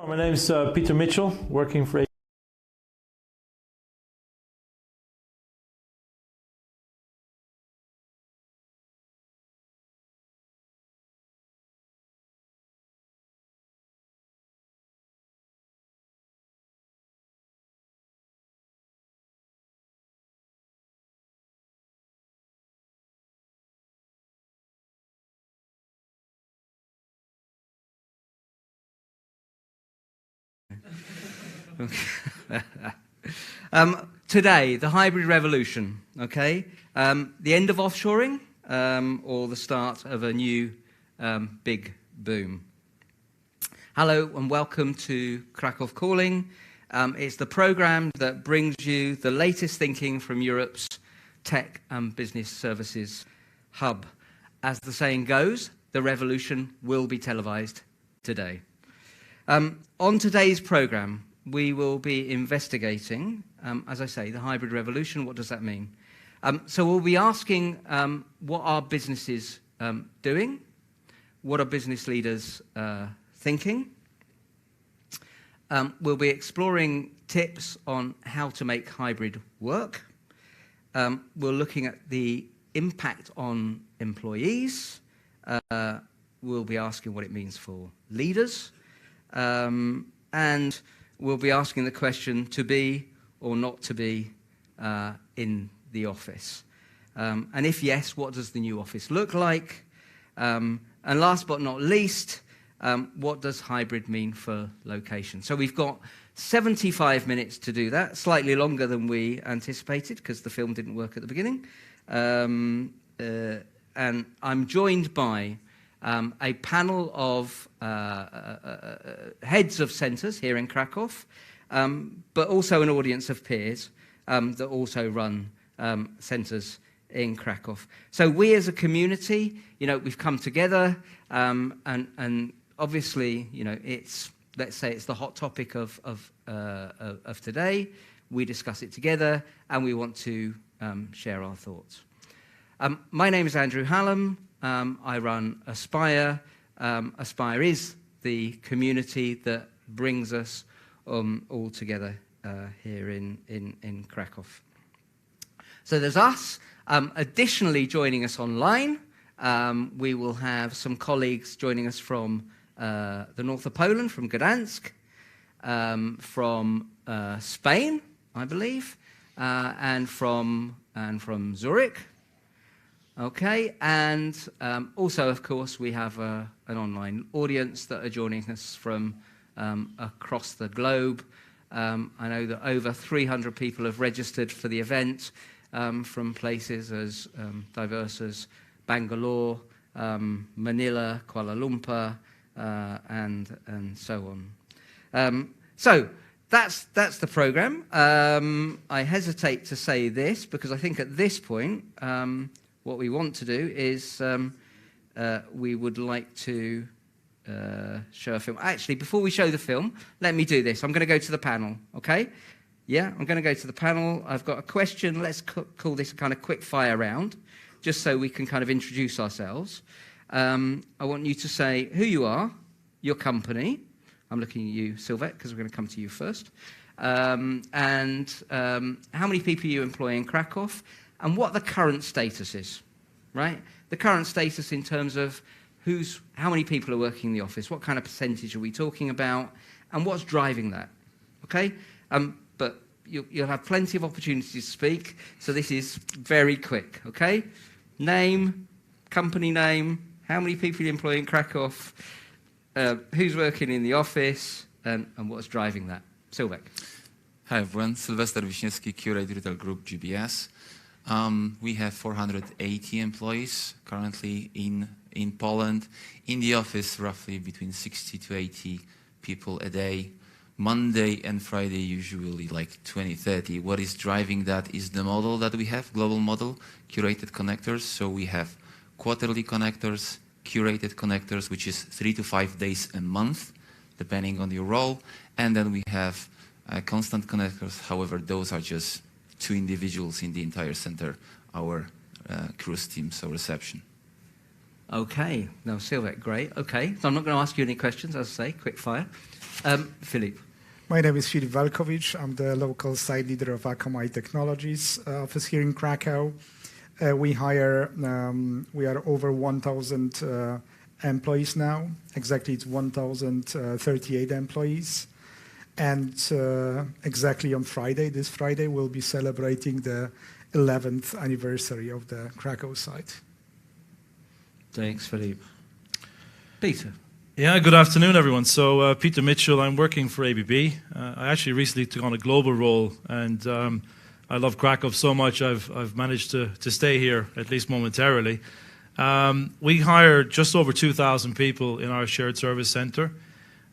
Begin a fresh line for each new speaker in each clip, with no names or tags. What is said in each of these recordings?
My name is Peter Mitchell, working for
Today, the hybrid revolution, okay? The end of offshoring or the start of a new big boom. Hello and welcome to Kraków Calling. It's the program that brings you the latest thinking from Europe's tech and business services hub. As the saying goes, the revolution will be televised today. On today's program, we will be investigating, as I say, the hybrid revolution. What does that mean? So we'll be asking what are businesses doing? What are business leaders thinking? We'll be exploring tips on how to make hybrid work. We're looking at the impact on employees. We'll be asking what it means for leaders. And we'll be asking the question to be or not to be in the office. And if yes, what does the new office look like? And last but not least, what does hybrid mean for location? So we've got 75 minutes to do that, slightly longer than we anticipated because the film didn't work at the beginning. And I'm joined by a panel of heads of centres here in Kraków, but also an audience of peers that also run centres in Kraków. So we as a community, we've come together and obviously, let's say it's the hot topic of today. We discuss it together and we want to share our thoughts. My name is Andrew Hallam. I run Aspire. Aspire is the community that brings us all together here in Kraków. So there's us. Additionally, joining us online, we will have some colleagues joining us from the north of Poland, from Gdansk, from Spain, I believe, and from Zurich. Okay, and also, of course, we have an online audience that are joining us from across the globe. I know that over 300 people have registered for the event from places as diverse as Bangalore, Manila, Kuala Lumpur, and so on. So that's the program. I hesitate to say this because I think at this point, what we want to do is we would like to show a film. Actually, before we show the film, let me do this. I'm going to go to the panel, okay? Yeah, I'm going to go to the panel. I've got a question. Let's call this a kind of quick fire round, just so we can kind of introduce ourselves. I want you to say who you are, your company. I'm looking at you, Sylvette, because we're going to come to you first. And how many people you employ in Kraków, and what the current status is, right? The current status in terms of how many people are working in the office, what kind of percentage are we talking about, and what's driving that, okay? But you'll have plenty of opportunities to speak, so this is very quick, okay? Name, company name, how many people you employ in Kraków, who's working in the office, and what's driving that. Sylwek.
Hi everyone, Sylwester Wiśniewski, Curate Retail Group, GBS. We have 480 employees currently in Poland. In the office, roughly between 60 to 80 people a day. Monday and Friday, usually like 20, 30. What is driving that is the model that we have, global model, curated connectors. So we have quarterly connectors, curated connectors, which is 3 to 5 days a month, depending on your role. And then we have constant connectors. However, those are just 2 individuals in the entire center, our cruise team, so reception.
Okay, no, Sylvette, great. Okay, so I'm not going to ask you any questions, as I say, quick fire. Philippe.
My name is Filip Walkowicz. I'm the local site leader of Akamai Technologies office here in Krakow. We are over 1,000 employees now. Exactly, it's 1,038 employees. And exactly on Friday, this Friday, we'll be celebrating the 11th anniversary of the Krakow site.
Thanks, Philippe. Peter.
Yeah, good afternoon, everyone. So, Peter Mitchell, I'm working for ABB. I actually recently took on a global role, and I love Krakow so much I've managed to stay here, at least momentarily. We hire just over 2,000 people in our shared service center.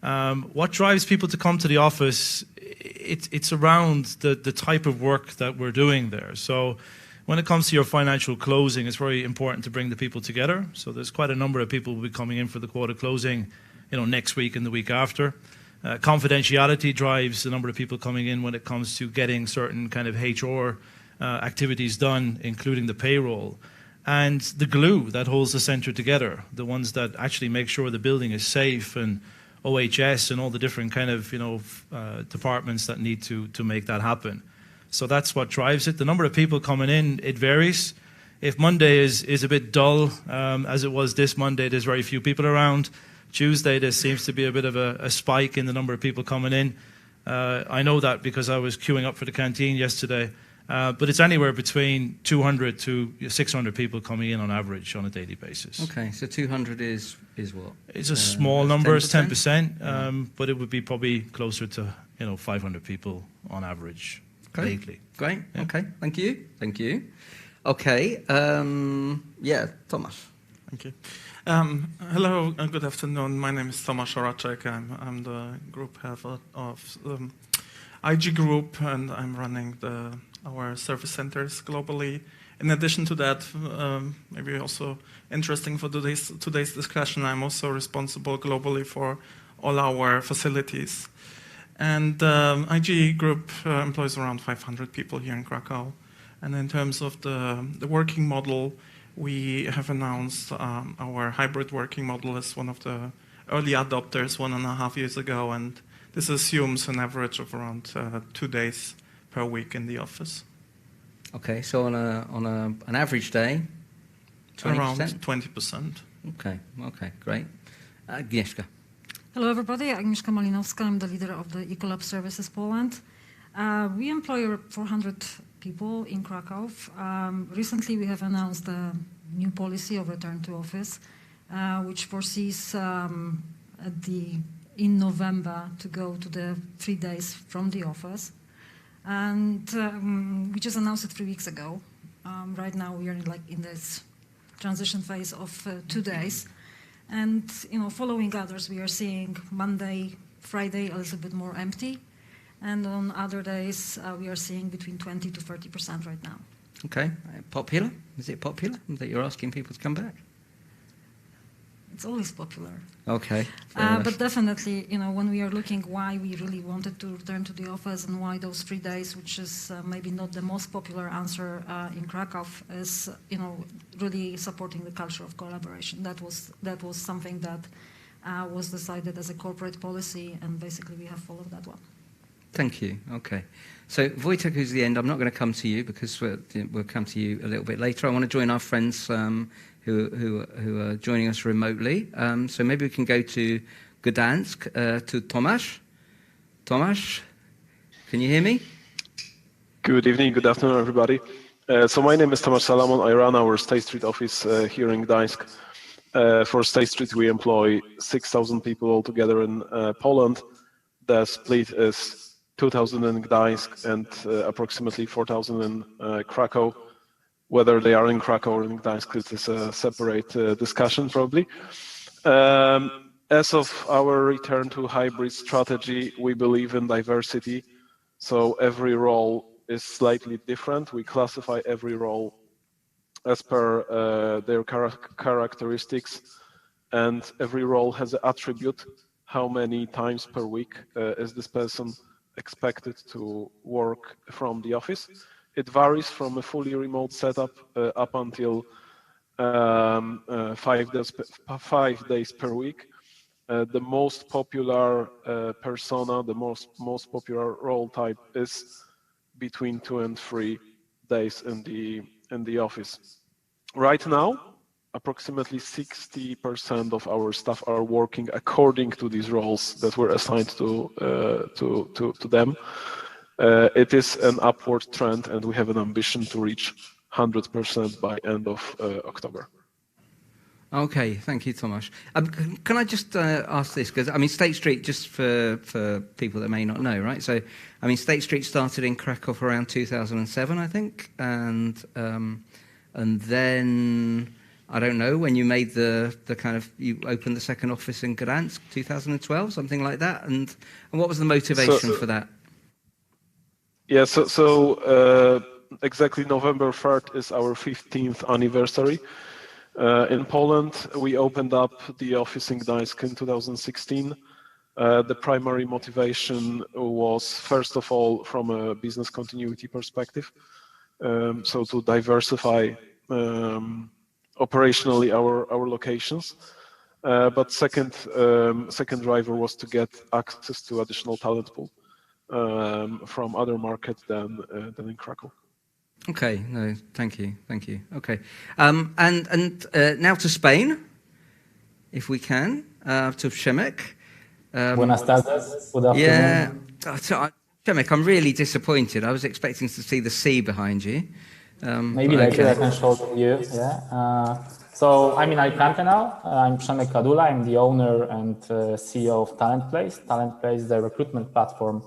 What drives people to come to the office, it's around the type of work that we're doing there. So when it comes to your financial closing, it's very important to bring the people together. So there's quite a number of people who will be coming in for the quarter closing, next week and the week after. Confidentiality drives the number of people coming in when it comes to getting certain kind of HR activities done, including the payroll. And the glue that holds the center together, the ones that actually make sure the building is safe, and OHS and all the different kind of departments that need to make that happen. So that's what drives it. The number of people coming in, it varies. If Monday is a bit dull, as it was this Monday, there's very few people around. Tuesday, there seems to be a bit of a spike in the number of people coming in. I know that because I was queuing up for the canteen yesterday. But it's anywhere between 200 to 600 people coming in on average on a daily basis.
Okay, so 200 is what?
It's a small number,
10%?
it's 10%, but it would be probably closer to 500 people on average daily.
Great. Yeah. Okay. Thank you. Okay. Tomasz.
Thank you. Hello and good afternoon. My name is Tomasz Oracek. I'm the group head of IG Group, and I'm running our service centers globally. In addition to that, maybe also interesting for today's discussion, I'm also responsible globally for all our facilities. And IG Group employs around 500 people here in Krakow. And in terms of the working model, we have announced our hybrid working model as one of the early adopters 1.5 years ago, and this assumes an average of around 2 days per week in the office.
Okay, so on an average day, 20%?
Around 20%.
Okay, great. Agnieszka.
Hello, everybody. Agnieszka Malinowska. I'm the leader of the Ecolab Services Poland. We employ 400 people in Krakow. Recently, we have announced a new policy of return to office, which foresees in November to go to the 3 days from the office. And we just announced it 3 weeks ago. Right now, we are in this transition phase of 2 days. And following others, we are seeing Monday, Friday a little bit more empty. And on other days, we are seeing between 20 to 30% right now.
Okay. Popular? Is it popular that you're asking people to come back?
It's always popular.
Okay.
But definitely, when we are looking why we really wanted to return to the office and why those 3 days, which is maybe not the most popular answer in Krakow, is really supporting the culture of collaboration. That was something that was decided as a corporate policy, and basically we have followed that one.
Thank you. Okay. So Wojtek, who's the end, I'm not going to come to you because we'll come to you a little bit later. I want to join our friends who are joining us remotely. So maybe we can go to Gdansk, to Tomasz. Tomasz, can you hear me?
Good evening, good afternoon, everybody. So my name is Tomasz Salamon. I run our State Street office here in Gdańsk. For State Street, we employ 6,000 people altogether in Poland. The split is 2,000 in Gdańsk and approximately 4,000 in Krakow. Whether they are in Krakow or in Gdańsk is a separate discussion, probably. As of our return to hybrid strategy, we believe in diversity. So every role is slightly different. We classify every role as per their characteristics, and every role has an attribute. How many times per week is this person expected to work from the office? It varies from a fully remote setup up until 5 days per week. The most popular persona, the most popular role type is between 2 and 3 days in the office. Right now, approximately 60% of our staff are working according to these roles that were assigned to them. It is an upward trend, and we have an ambition to reach 100% by end of October.
Okay, thank you, Tomasz. Can I just ask this? Because, I mean, State Street, just for people that may not know, right? So, I mean, State Street started in Kraków around 2007, I think. And then, I don't know, when you made the kind of, you opened the second office in Gdansk, 2012, something like that. And what was the motivation for that?
Yeah, exactly November 3rd is our 15th anniversary. In Poland, we opened up the office in Gdańsk in 2016. The primary motivation was, first of all, from a business continuity perspective, so to diversify operationally our locations. But second driver was to get access to additional talent pool from other markets than in Kraków.
Okay, no, thank you. Okay, and now to Spain, if we can, to Przemek.
Buenas tardes. Good afternoon.
Yeah, Przemek, I'm really disappointed. I was expecting to see the sea behind you.
Maybe later I can show you. Yeah. So I'm in Alicante now. I'm Przemek Kadula. I'm the owner and CEO of Talent Place. Talent Place is a recruitment platform.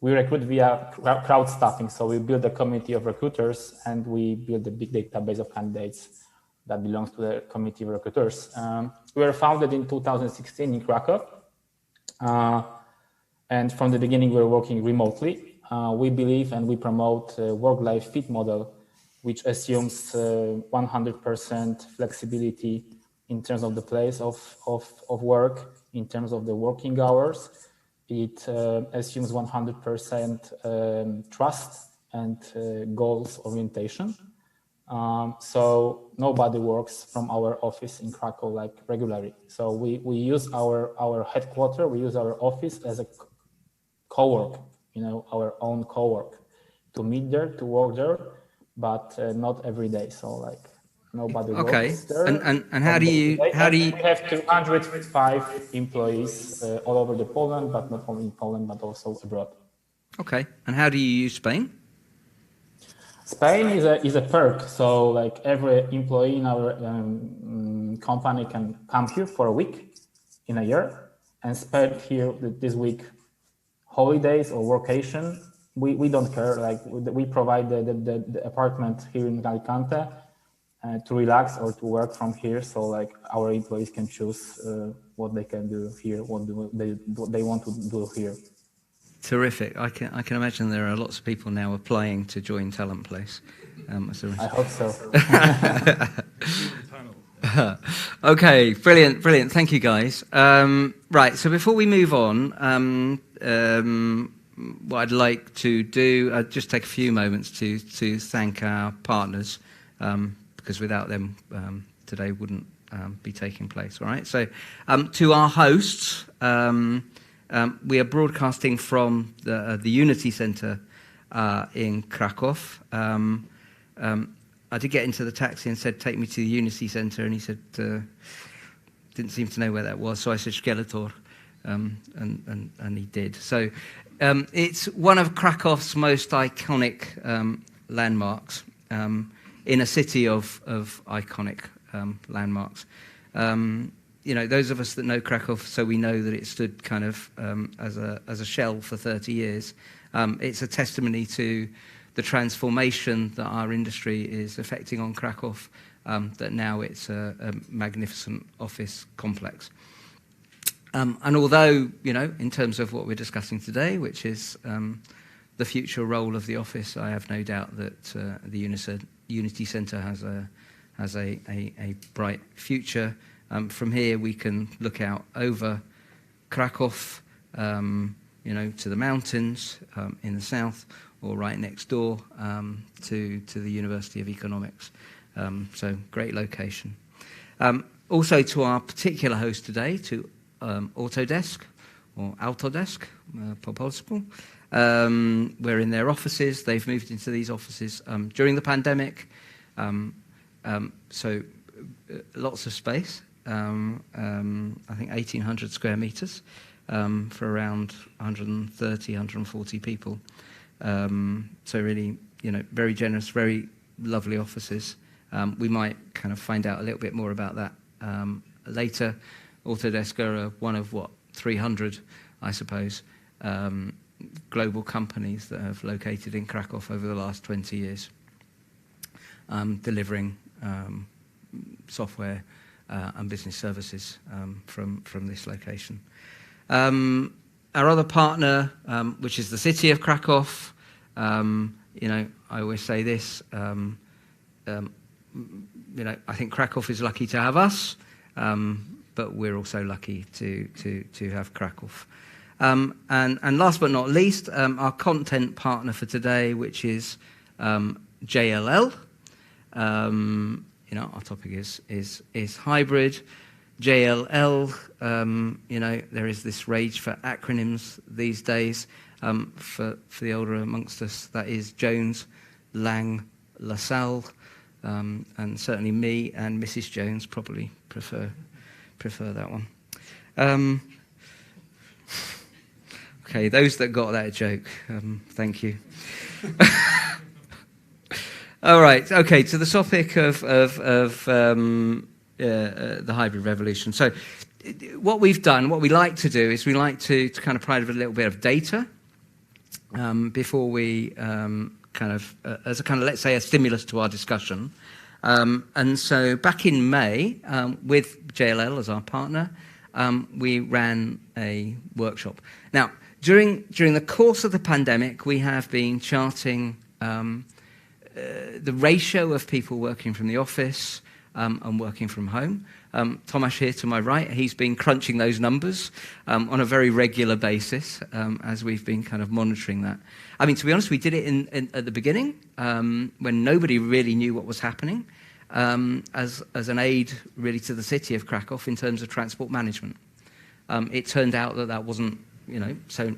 We recruit via crowd staffing, so we build a community of recruiters and we build a big database of candidates that belongs to the community of recruiters. We were founded in 2016 in Kraków, and from the beginning we were working remotely. We believe and we promote a work-life fit model, which assumes 100% flexibility in terms of the place of work, in terms of the working hours. It assumes 100% trust and goals orientation. So nobody works from our office in Kraków like regularly. So we use our headquarters, we use our office as a co-work, our own co-work, to meet there, to work there, but not every day. So like nobody works there.
And how do you?
We have 205 employees all over the Poland, but not only in Poland, but also abroad.
Okay. And how do you use Spain?
Spain is a perk. So like every employee in our company can come here for a week in a year and spend here this week holidays or vacation. We don't care. Like we provide the apartment here in Alicante to relax or to work from here. So like our employees can choose what they can do here, what they want to do here.
Terrific. I can imagine there are lots of people now applying to join Talent Place.
I hope so.
Okay, brilliant. Thank you, guys. Right, so before we move on, what I'd like to do, I'd just take a few moments to thank our partners, because without them, today wouldn't be taking place. All right. So, to our hosts, we are broadcasting from the Unity Centre in Kraków. I did get into the taxi and said, "Take me to the Unity Centre," and he said, didn't seem to know where that was. So I said, "Szkeletor," and he did. So it's one of Krakow's most iconic landmarks. In a city of iconic landmarks. Those of us that know Kraków, so we know that it stood kind of as a shell for 30 years. It's a testimony to the transformation that our industry is effecting on Kraków, that now it's a magnificent office complex. And although, in terms of what we're discussing today, which is the future role of the office, I have no doubt that the Unity Centre has a bright future. From here, we can look out over Kraków, to the mountains in the south, or right next door to the University of Economics. So great location. Also to our particular host today, to Autodesk, or Autodesk, po polsku. We're in their offices. They've moved into these offices during the pandemic. So lots of space. I think 1,800 square meters for around 130, 140 people. So really, very generous, very lovely offices. We might kind of find out a little bit more about that later. Autodesk are one of 300, I suppose, global companies that have located in Kraków over the last 20 years, delivering software and business services from this location. Our other partner, which is the city of Kraków, I always say this, I think Kraków is lucky to have us, but we're also lucky to have Kraków. And last but not least, our content partner for today, which is JLL. Our topic is hybrid. JLL, there is this rage for acronyms these days. For the older amongst us, that is Jones, Lang, LaSalle, and certainly me and Mrs. Jones probably prefer that one. Okay, those that got that joke, thank you. All right, okay, to the topic of the hybrid revolution. So what we've done, what we like to do is we like to kind of provide a little bit of data before we as a kind of, let's say, a stimulus to our discussion. And so back in May, with JLL as our partner, we ran a workshop. Now, during the course of the pandemic, we have been charting the ratio of people working from the office and working from home. Tomasz here to my right, he's been crunching those numbers on a very regular basis as we've been kind of monitoring that. I mean, to be honest, we did it at the beginning when nobody really knew what was happening as an aid really to the city of Kraków in terms of transport management. It turned out that wasn't so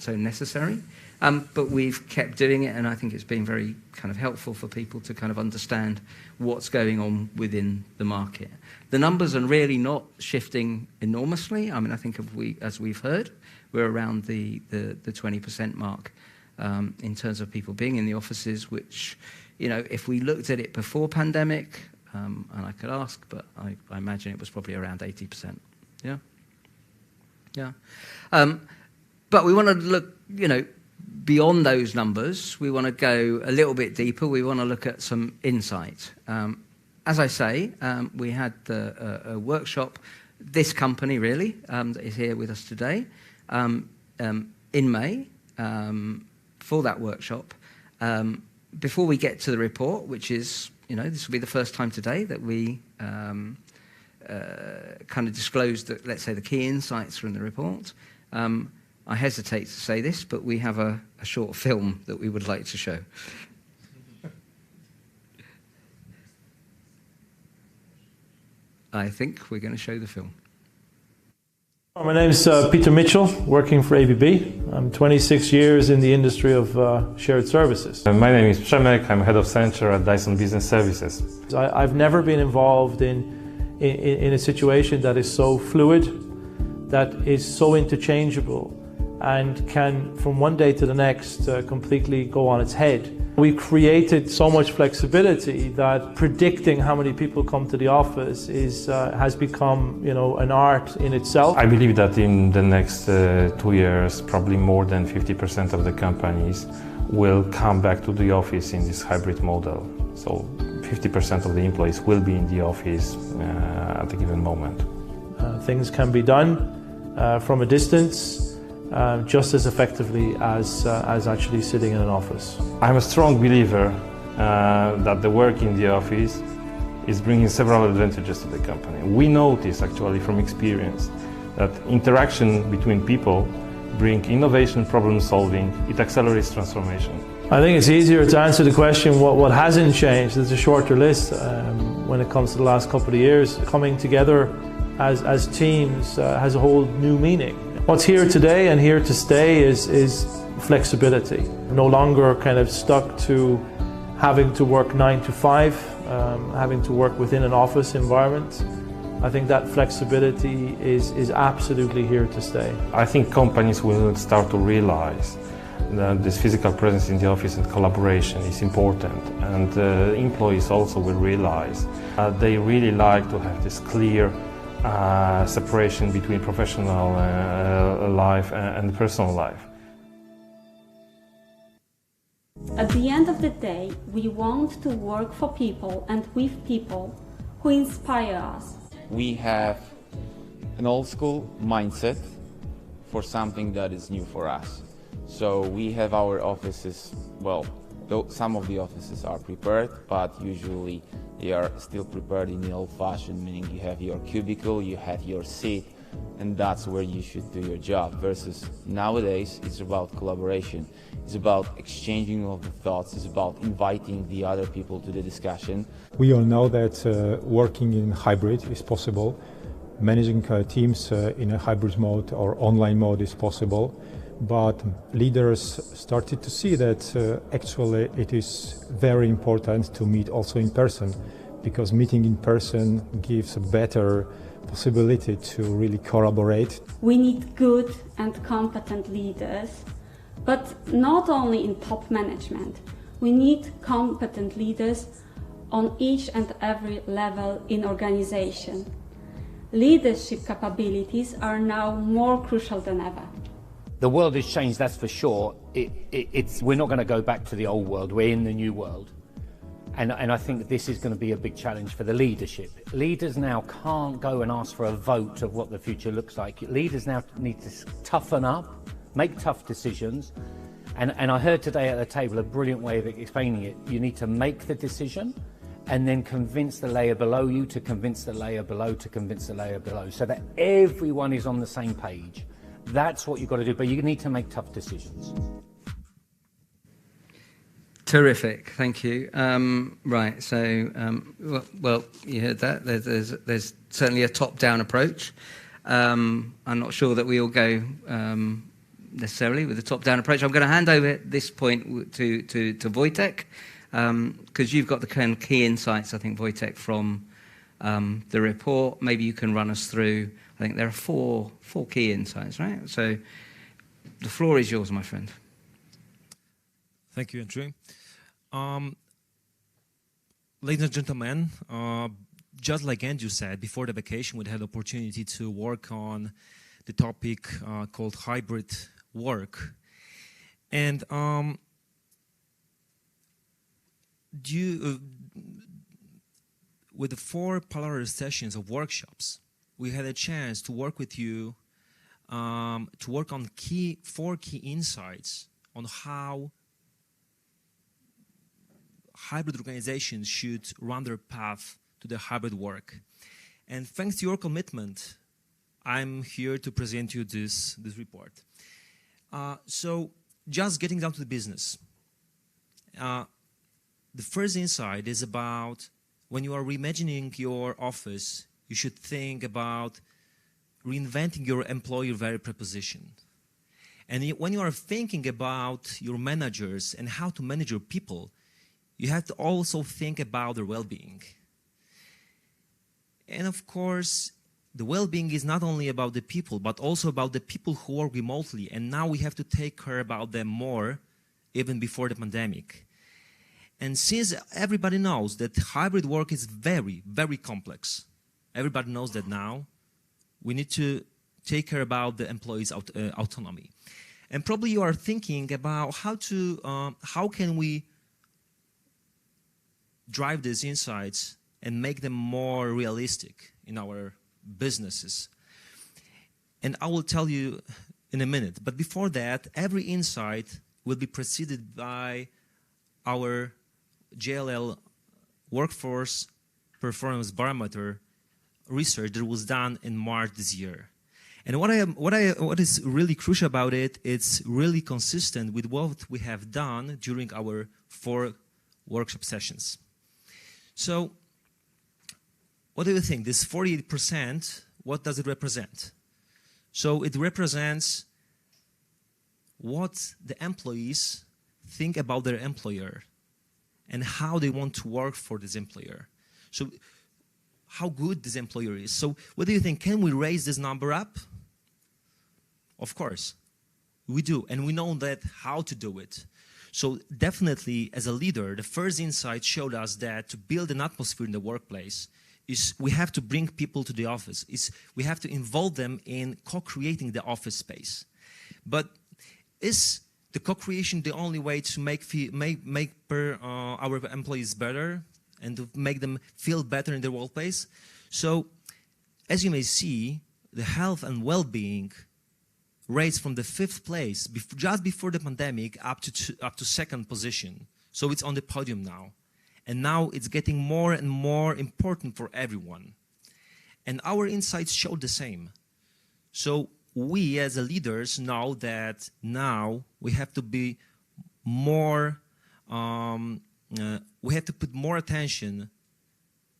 necessary. But we've kept doing it, and I think it's been very kind of helpful for people to kind of understand what's going on within the market. The numbers are really not shifting enormously. I mean, I think as we've heard, we're around the 20% mark in terms of people being in the offices, which, if we looked at it before pandemic, and I could ask, but I imagine it was probably around 80%. Yeah? Yeah. But we want to look, beyond those numbers. We want to go a little bit deeper. We want to look at some insight. As I say, we had a workshop, this company really, that is here with us today, in May for that workshop. Before we get to the report, which is, this will be the first time today that we kind of disclose, let's say, the key insights from the report. I hesitate to say this, but we have a short film that we would like to show. I think we're going to show the film.
My name is Peter Mitchell, working for ABB. I'm 26 years in the industry of shared services.
My name is Przemek, I'm head of center at Dyson Business Services.
I've never been involved in a situation that is so fluid, that is so interchangeable, and can, from one day to the next, completely go on its head. We created so much flexibility that predicting how many people come to the office has become, an art in itself.
I believe that in the next 2 years, probably more than 50% of the companies will come back to the office in this hybrid model. So 50% of the employees will be in the office at a given moment.
Things can be done from a distance, just as effectively as actually sitting in an office.
I'm a strong believer that the work in the office is bringing several advantages to the company. We notice actually from experience that interaction between people bring innovation, problem solving, it accelerates transformation.
I think it's easier to answer the question what hasn't changed. There's a shorter list when it comes to the last couple of years. Coming together
as teams has a whole new meaning. What's here today and here to stay is flexibility. No longer kind of stuck to having to work 9 to 5, having to work within an office environment. I think that flexibility is absolutely here to stay.
I think companies will start to realize that this physical presence in the office and collaboration is important, and employees also will realize they really like to have this clear separation between professional life and personal life.
At the end of the day, we want to work for people and with people who inspire us.
We have an old school mindset for something that is new for us. So we have our offices, well, though some of the offices are prepared, but usually they are still prepared in the old-fashioned, meaning you have your cubicle, you have your seat, and that's where you should do your job. Versus nowadays, it's about collaboration. It's about exchanging of the thoughts. It's about inviting the other people to the discussion.
We all know that working in hybrid is possible. Managing teams in a hybrid mode or online mode is possible. But leaders started to see that actually it is very important to meet also in person, because meeting in person gives a better possibility to really collaborate.
We need good and competent leaders, but not only in top management. We need competent leaders on each and every level in organization. Leadership capabilities are now more crucial than ever.
The world has changed, that's for sure. We're not going to go back to the old world, we're in the new world. And I think this is going to be a big challenge for the leadership. Leaders now can't go and ask for a vote of what the future looks like. Leaders now need to toughen up, make tough decisions. And I heard today at the table a brilliant way of explaining it. You need to make the decision and then convince the layer below you to convince the layer below to convince the layer below, so that everyone is on the same page. That's what you've got to do, but you need to make tough decisions.
Terrific, thank you. Right, so, well, you heard that. There's certainly a top-down approach. I'm not sure that we all go necessarily with the top-down approach. I'm going to hand over at this point to Wojtek, because you've got the kind of key insights, I think, Wojtek, from the report. Maybe you can run us through. I think there are four key insights, right? So the floor is yours, my friend.
Thank you, Andrew. Ladies and gentlemen, just like Andrew said, before the vacation, we had the opportunity to work on the topic called hybrid work. And with the 4 parallel sessions of workshops, we had a chance to work with you, to work on 4 key insights on how hybrid organizations should run their path to the hybrid work. And thanks to your commitment, I'm here to present you this report. So just getting down to the business. The first insight is about when you are reimagining your office, you should think about reinventing your employer value proposition. And when you are thinking about your managers and how to manage your people, you have to also think about their well-being. And of course, the well-being is not only about the people, but also about the people who work remotely. And now we have to take care about them more, even before the pandemic. And since everybody knows that hybrid work is very, very complex, everybody knows that now, we need to take care about the employees' autonomy. And probably you are thinking about how can we drive these insights and make them more realistic in our businesses. And I will tell you in a minute. But before that, every insight will be preceded by our JLL Workforce Performance Barometer research that was done in March this year. And what is really crucial about it, it's really consistent with what we have done during our 4 workshop sessions. So what do you think? This 48% what does it represent? So it represents what the employees think about their employer and how they want to work for this employer. So how good this employer is. So what do you think? Can we raise this number up? Of course, we do. And we know that how to do it. So definitely, as a leader, the first insight showed us that to build an atmosphere in the workplace is we have to bring people to the office. We have to involve them in co-creating the office space. But is the co-creation the only way to make our employees better and to make them feel better in their workplace? So, as you may see, the health and well-being raised from the 5th place just before the pandemic up to 2nd position. So it's on the podium now. And now it's getting more and more important for everyone. And our insights show the same. So we as leaders know that now we have to be more, we have to put more attention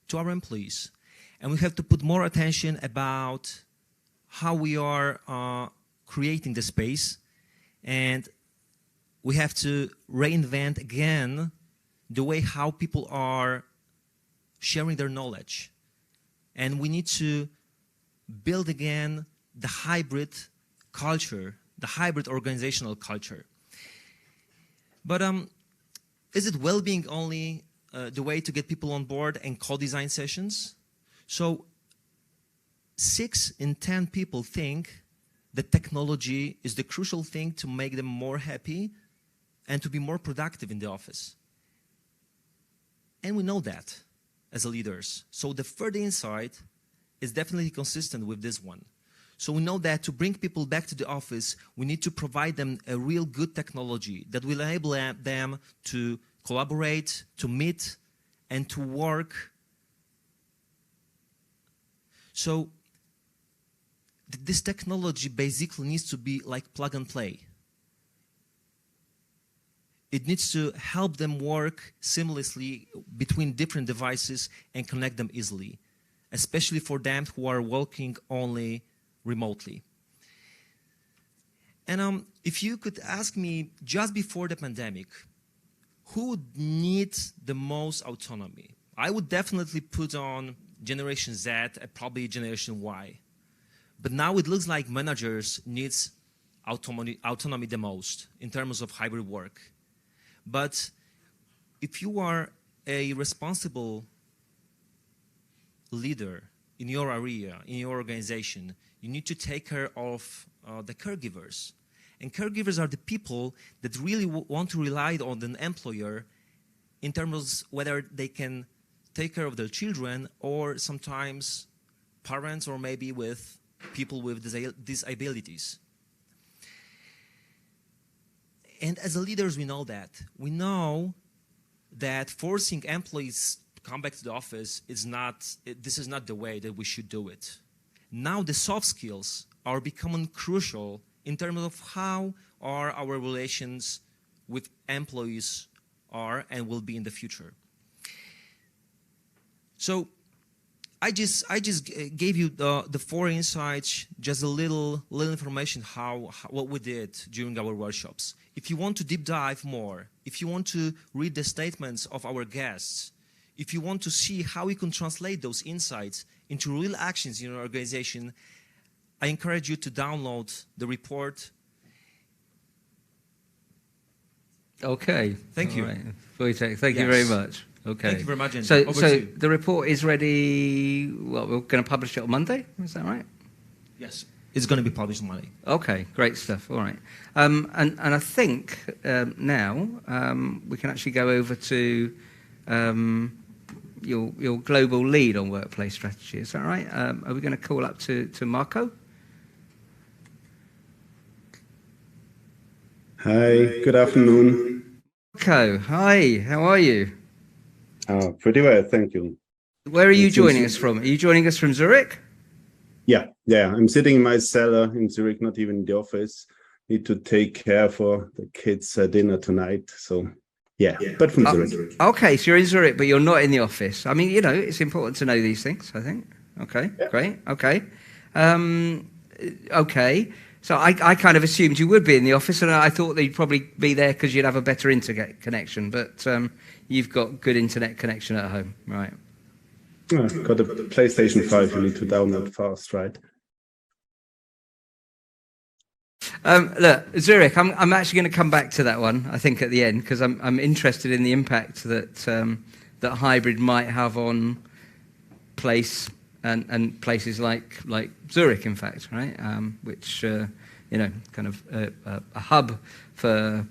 to our employees. And we have to put more attention about how we are creating the space. And we have to reinvent again the way how people are sharing their knowledge. And we need to build again the hybrid culture, the hybrid organizational culture. But is it well-being only the way to get people on board and co-design sessions? So 6 in 10 people think that technology is the crucial thing to make them more happy and to be more productive in the office. And we know that as leaders. So the 3rd insight is definitely consistent with this one. So we know that to bring people back to the office, we need to provide them a real good technology that will enable them to collaborate, to meet, and to work. So this technology basically needs to be like plug and play. It needs to help them work seamlessly between different devices and connect them easily, especially for them who are working only remotely. And if you could ask me just before the pandemic, who would need the most autonomy? I would definitely put on Generation Z and probably Generation Y. But now it looks like managers need autonomy the most in terms of hybrid work. But if you are a responsible leader in your area, in your organization, you need to take care of the caregivers. And caregivers are the people that really want to rely on an employer in terms of whether they can take care of their children or sometimes parents or maybe with people with disabilities. And as leaders, we know that. We know that forcing employees to come back to the office is this is not the way that we should do it. Now the soft skills are becoming crucial in terms of how are our relations with employees are and will be in the future. So I just gave you the 4 insights, just a little information what we did during our workshops. If you want to deep dive more, if you want to read the statements of our guests, if you want to see how we can translate those insights into real actions in your organization, I encourage you to download the report.
Okay.
Thank you.
Right. Wojtek, thank you very much. Okay.
Thank you very much.
So the report is ready. Well, we're going to publish it on Monday. Is that right?
Yes, it's going to be published on Monday.
Okay, great stuff. All right. And I think now we can actually go over to your global lead on workplace strategy. Is that right? Are we going to call up to Marco?
Hi. Good afternoon.
Marco, hi. How are you?
Pretty well, thank you.
Where are you joining us from? Are you joining us from Zurich?
Yeah. I'm sitting in my cellar in Zurich, not even in the office. Need to take care for the kids' dinner tonight. So, yeah, but from Zurich.
Okay, so you're in Zurich, but you're not in the office. I mean, it's important to know these things, I think. Okay, great. Okay. Okay. So I kind of assumed you would be in the office, and I thought that you'd probably be there because you'd have a better internet connection. But you've got good internet connection at home, right?
Got a PlayStation 5 you need to download fast, right?
Look, Zurich, I'm actually going to come back to that one, I think, at the end, because I'm interested in the impact that that hybrid might have on place and places like Zurich, in fact, right? Which kind of a hub for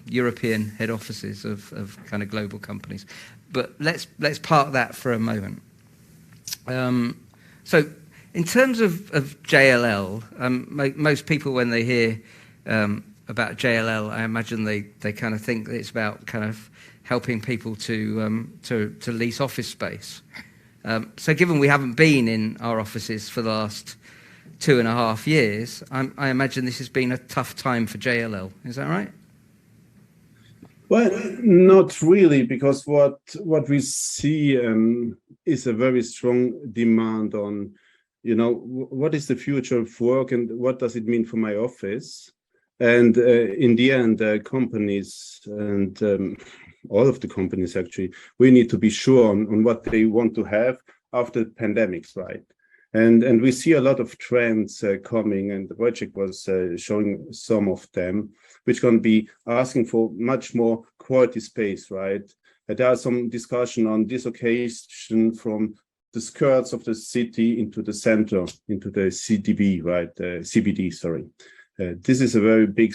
European head offices of kind of global companies. But let's park that for a moment. So in terms of JLL, most people when they hear about JLL, I imagine they kind of think that it's about kind of helping people to lease office space. So given we haven't been in our offices for the last 2.5 years, I imagine this has been a tough time for JLL. Is that right?
Well, not really, because what we see is a very strong demand on, what is the future of work and what does it mean for my office? And in the end, companies and all of the companies actually, we need to be sure on what they want to have after the pandemics, right? And we see a lot of trends coming, and the project was showing some of them, which going to be asking for much more quality space, right? There are some discussion on dislocation from the skirts of the city into the center, into the CDB, right? CBD, sorry. This is a very big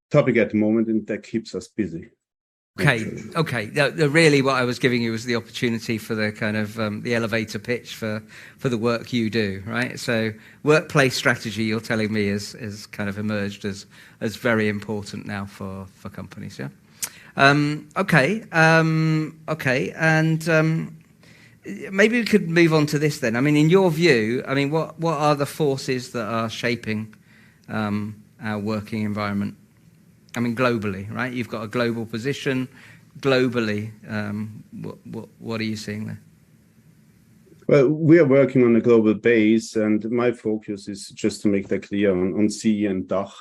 topic at the moment, and that keeps us busy.
Okay. Really, what I was giving you was the opportunity for the kind of the elevator pitch for the work you do, right? So, workplace strategy, you're telling me, is kind of emerged as very important now for companies, yeah. Okay, and maybe we could move on to this then. I mean, in your view, what are the forces that are shaping our working environment? I mean, globally, right? You've got a global position. Globally, what are you seeing there?
Well, we are working on a global base, and my focus is just to make that clear on CE and DACH.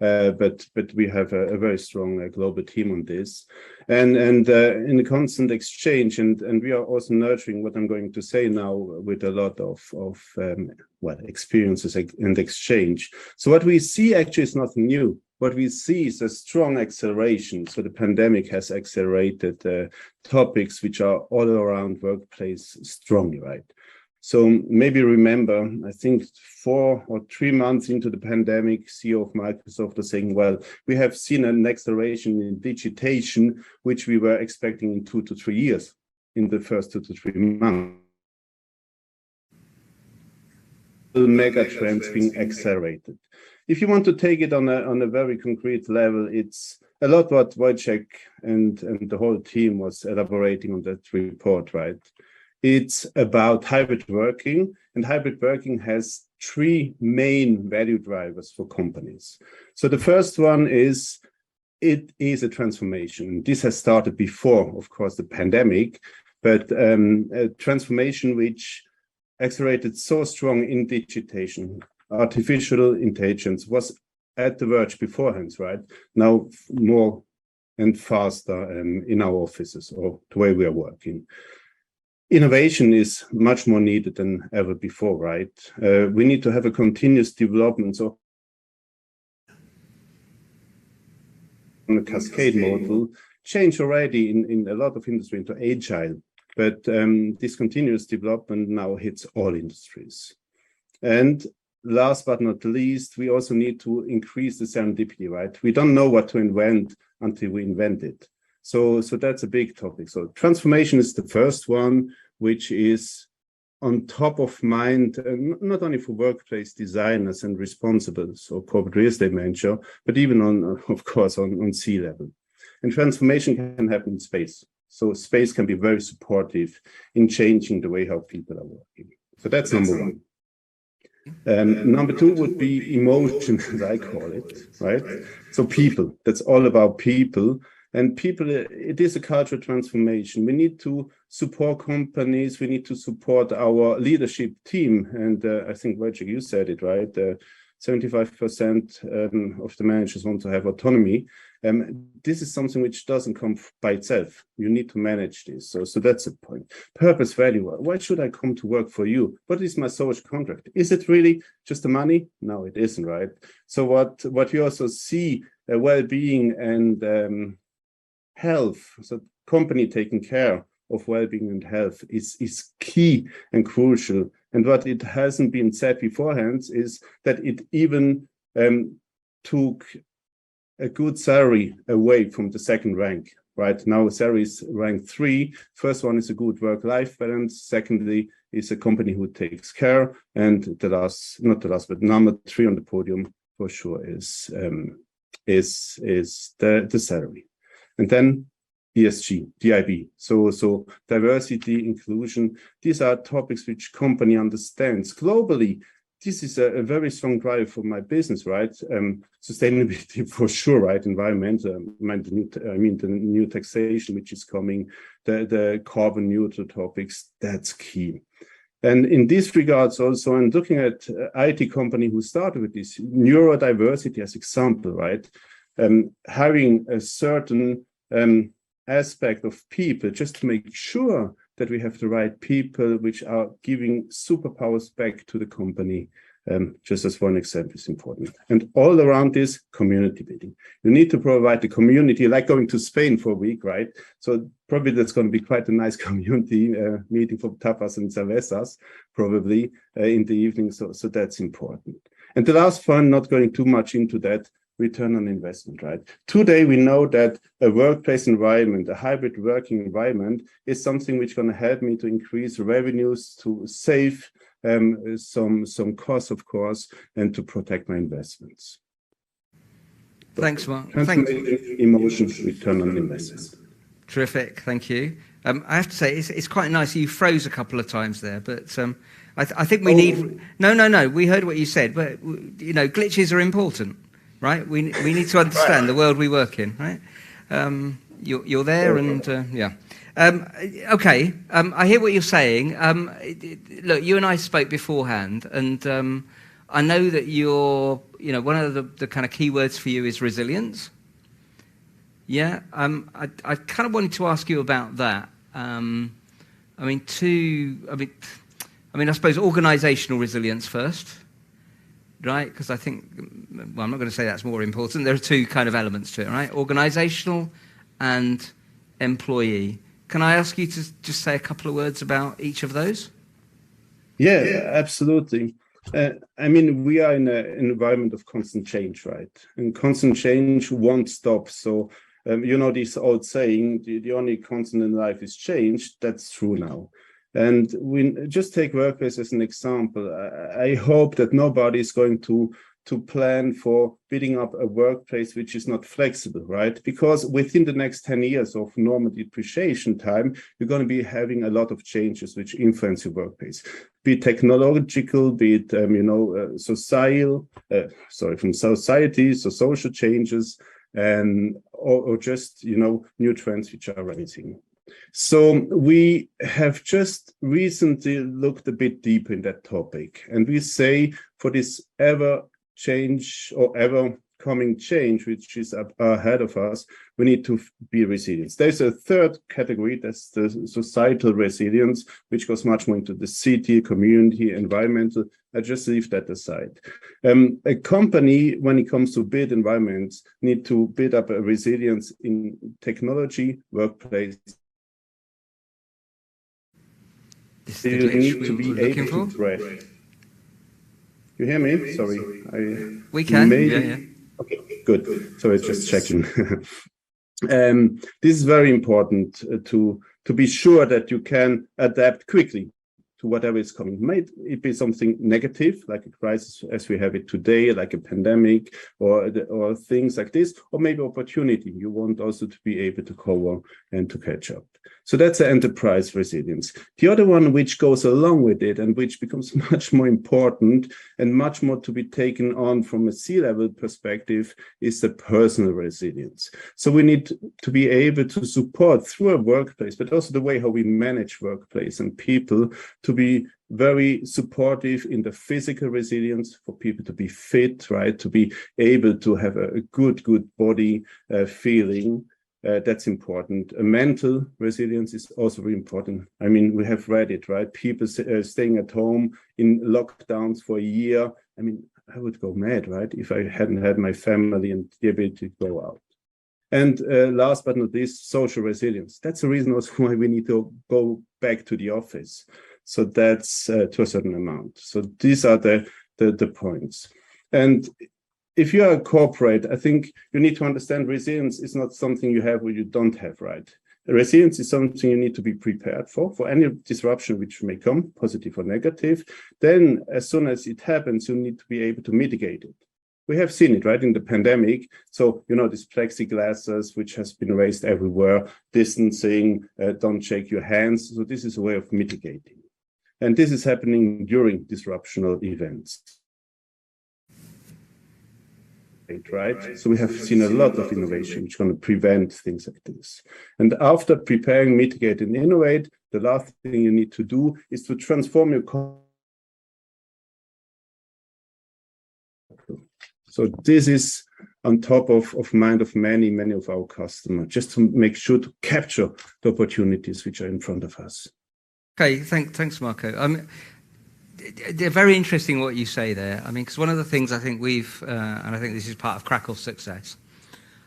But we have a very strong global team on this, and in a constant exchange, and we are also nurturing what I'm going to say now with a lot of experiences and exchange. So what we see actually is nothing new. What we see is a strong acceleration. So the pandemic has accelerated topics which are all around workplace strongly, right? So maybe remember, I think 4 or 3 months into the pandemic, CEO of Microsoft was saying, well, we have seen an acceleration in digitation, which we were expecting in 2 to 3 years, in the first 2 to 3 months. The mega trends being accelerated. If you want to take it on a very concrete level, it's a lot what Wojciech and the whole team was elaborating on that report, right? It's about hybrid working, and hybrid working has 3 main value drivers for companies. So the first one is, it is a transformation. This has started before, of course, the pandemic, but a transformation which accelerated so strong in digitation. Artificial intelligence was at the verge beforehand, right? Now more and faster in our offices or the way we are working. Innovation is much more needed than ever before, right? We need to have a continuous development. So on a cascade model, change already in a lot of industry into agile, but this continuous development now hits all industries. And last but not least, we also need to increase the serendipity, right? We don't know what to invent until we invent it. So that's a big topic. So transformation is the first one, which is on top of mind, not only for workplace designers and responsibles or corporate real estate manager, but even on, of course, on C-level. And transformation can happen in space. So space can be very supportive in changing the way how people are working. So that's number one. Number two would be emotion, as I call it, right? So people, that's all about people. And people, it is a cultural transformation. We need to support companies. We need to support our leadership team. And I think, Wojciech, you said it, right? 75% of the managers want to have autonomy. This is something which doesn't come by itself. You need to manage this. So that's the point. Purpose, value. Why should I come to work for you? What is my social contract? Is it really just the money? No, it isn't, right? So what we also see, well-being and health, so company taking care of well-being and health is key and crucial. And what it hasn't been said beforehand is that it even took a good salary away from the second rank. Right now, salary is rank 3. First one is a good work-life balance. Secondly, is a company who takes care. And the last, not the last, but number 3 on the podium for sure is the salary. And then ESG, DIB. So diversity, inclusion. These are topics which company understands globally. This is a very strong drive for my business, right? Sustainability for sure, right? Environmental, the new taxation which is coming, the carbon neutral topics, that's key. And in this regards also, I'm looking at IT company who started with this neurodiversity as example, right? Having a certain aspect of people just to make sure that we have the right people which are giving superpowers back to the company. Just as one example is important. And all around this, community building. You need to provide the community, like going to Spain for a week, right? So probably that's going to be quite a nice community meeting for tapas and cervezas, probably in the evening. So that's important. And the last one, not going too much into that, return on investment, right? Today, we know that a workplace environment, a hybrid working environment is something which is going to help me to increase revenues, to save some costs, of course, and to protect my investments.
Thanks, Mark.
Emotions, return on investment.
Terrific, thank you. I have to say, it's quite nice. You froze a couple of times there, but I think we need... No, we heard what you said, but, you know, glitches are important. Right, we need to understand the world we work in. Right, you're there, and yeah. Okay, I hear what you're saying. Look, you and I spoke beforehand, and I know that one of the kind of key words for you is resilience. Yeah, I kind of wanted to ask you about that. I suppose organisational resilience first. Right, because I think, well, I'm not going to say that's more important. There are 2 kind of elements to it, right? Organisational and employee. Can I ask you to just say a couple of words about each of those?
Yeah, absolutely. We are in an environment of constant change, right? And constant change won't stop. So, this old saying, the only constant in life is change. That's true now. And we just take workplace as an example. I hope that nobody is going to plan for building up a workplace which is not flexible, right? Because within the next 10 years of normal depreciation time, you're going to be having a lot of changes which influence your workplace, be it technological, be it from society, so social changes, and or just new trends which are rising. So we have just recently looked a bit deeper in that topic, and we say for this ever coming change, which is ahead of us, we need to be resilient. There's a third category, that's the societal resilience, which goes much more into the city, community, environmental. I just leave that aside. A company, when it comes to build environments, need to build up a resilience in technology, workplace.
This is the glitch we were looking for.
You hear me? Sorry.
We can. Yeah.
Okay, good. So it's just checking. This is very important to be sure that you can adapt quickly to whatever is coming. Might it be something negative, like a crisis as we have it today, like a pandemic or things like this, or maybe opportunity. You want also to be able to cover and to catch up. So that's the enterprise resilience. The other one which goes along with it and which becomes much more important and much more to be taken on from a C-level perspective is the personal resilience. So we need to be able to support through a workplace, but also the way how we manage workplace and people to be very supportive in the physical resilience for people to be fit, right? To be able to have a good body feeling. That's important. A mental resilience is also very important. I mean, we have read it, right? People staying at home in lockdowns for a year. I mean, I would go mad, right? If I hadn't had my family and the ability to go out. And last but not least, social resilience. That's the reason also why we need to go back to the office. So that's to a certain amount. So these are the points. And if you are a corporate, I think you need to understand resilience is not something you have or you don't have, right? Resilience is something you need to be prepared for any disruption which may come, positive or negative. Then as soon as it happens, you need to be able to mitigate it. We have seen it, right, in the pandemic. So, you know, these plexiglasses, which has been raised everywhere, distancing, don't shake your hands. So this is a way of mitigating. And this is happening during disruptional events. Right? So we have seen a lot of innovation which is going to prevent things like this. And after preparing, mitigate, and innovate, the last thing you need to do is to transform your So this is on top of mind of many of our customers, just to make sure to capture the opportunities which are in front of us.
Okay, thanks, Marco. They're very interesting what you say there. I mean, because one of the things I think we've, and I think this is part of Krakow's success,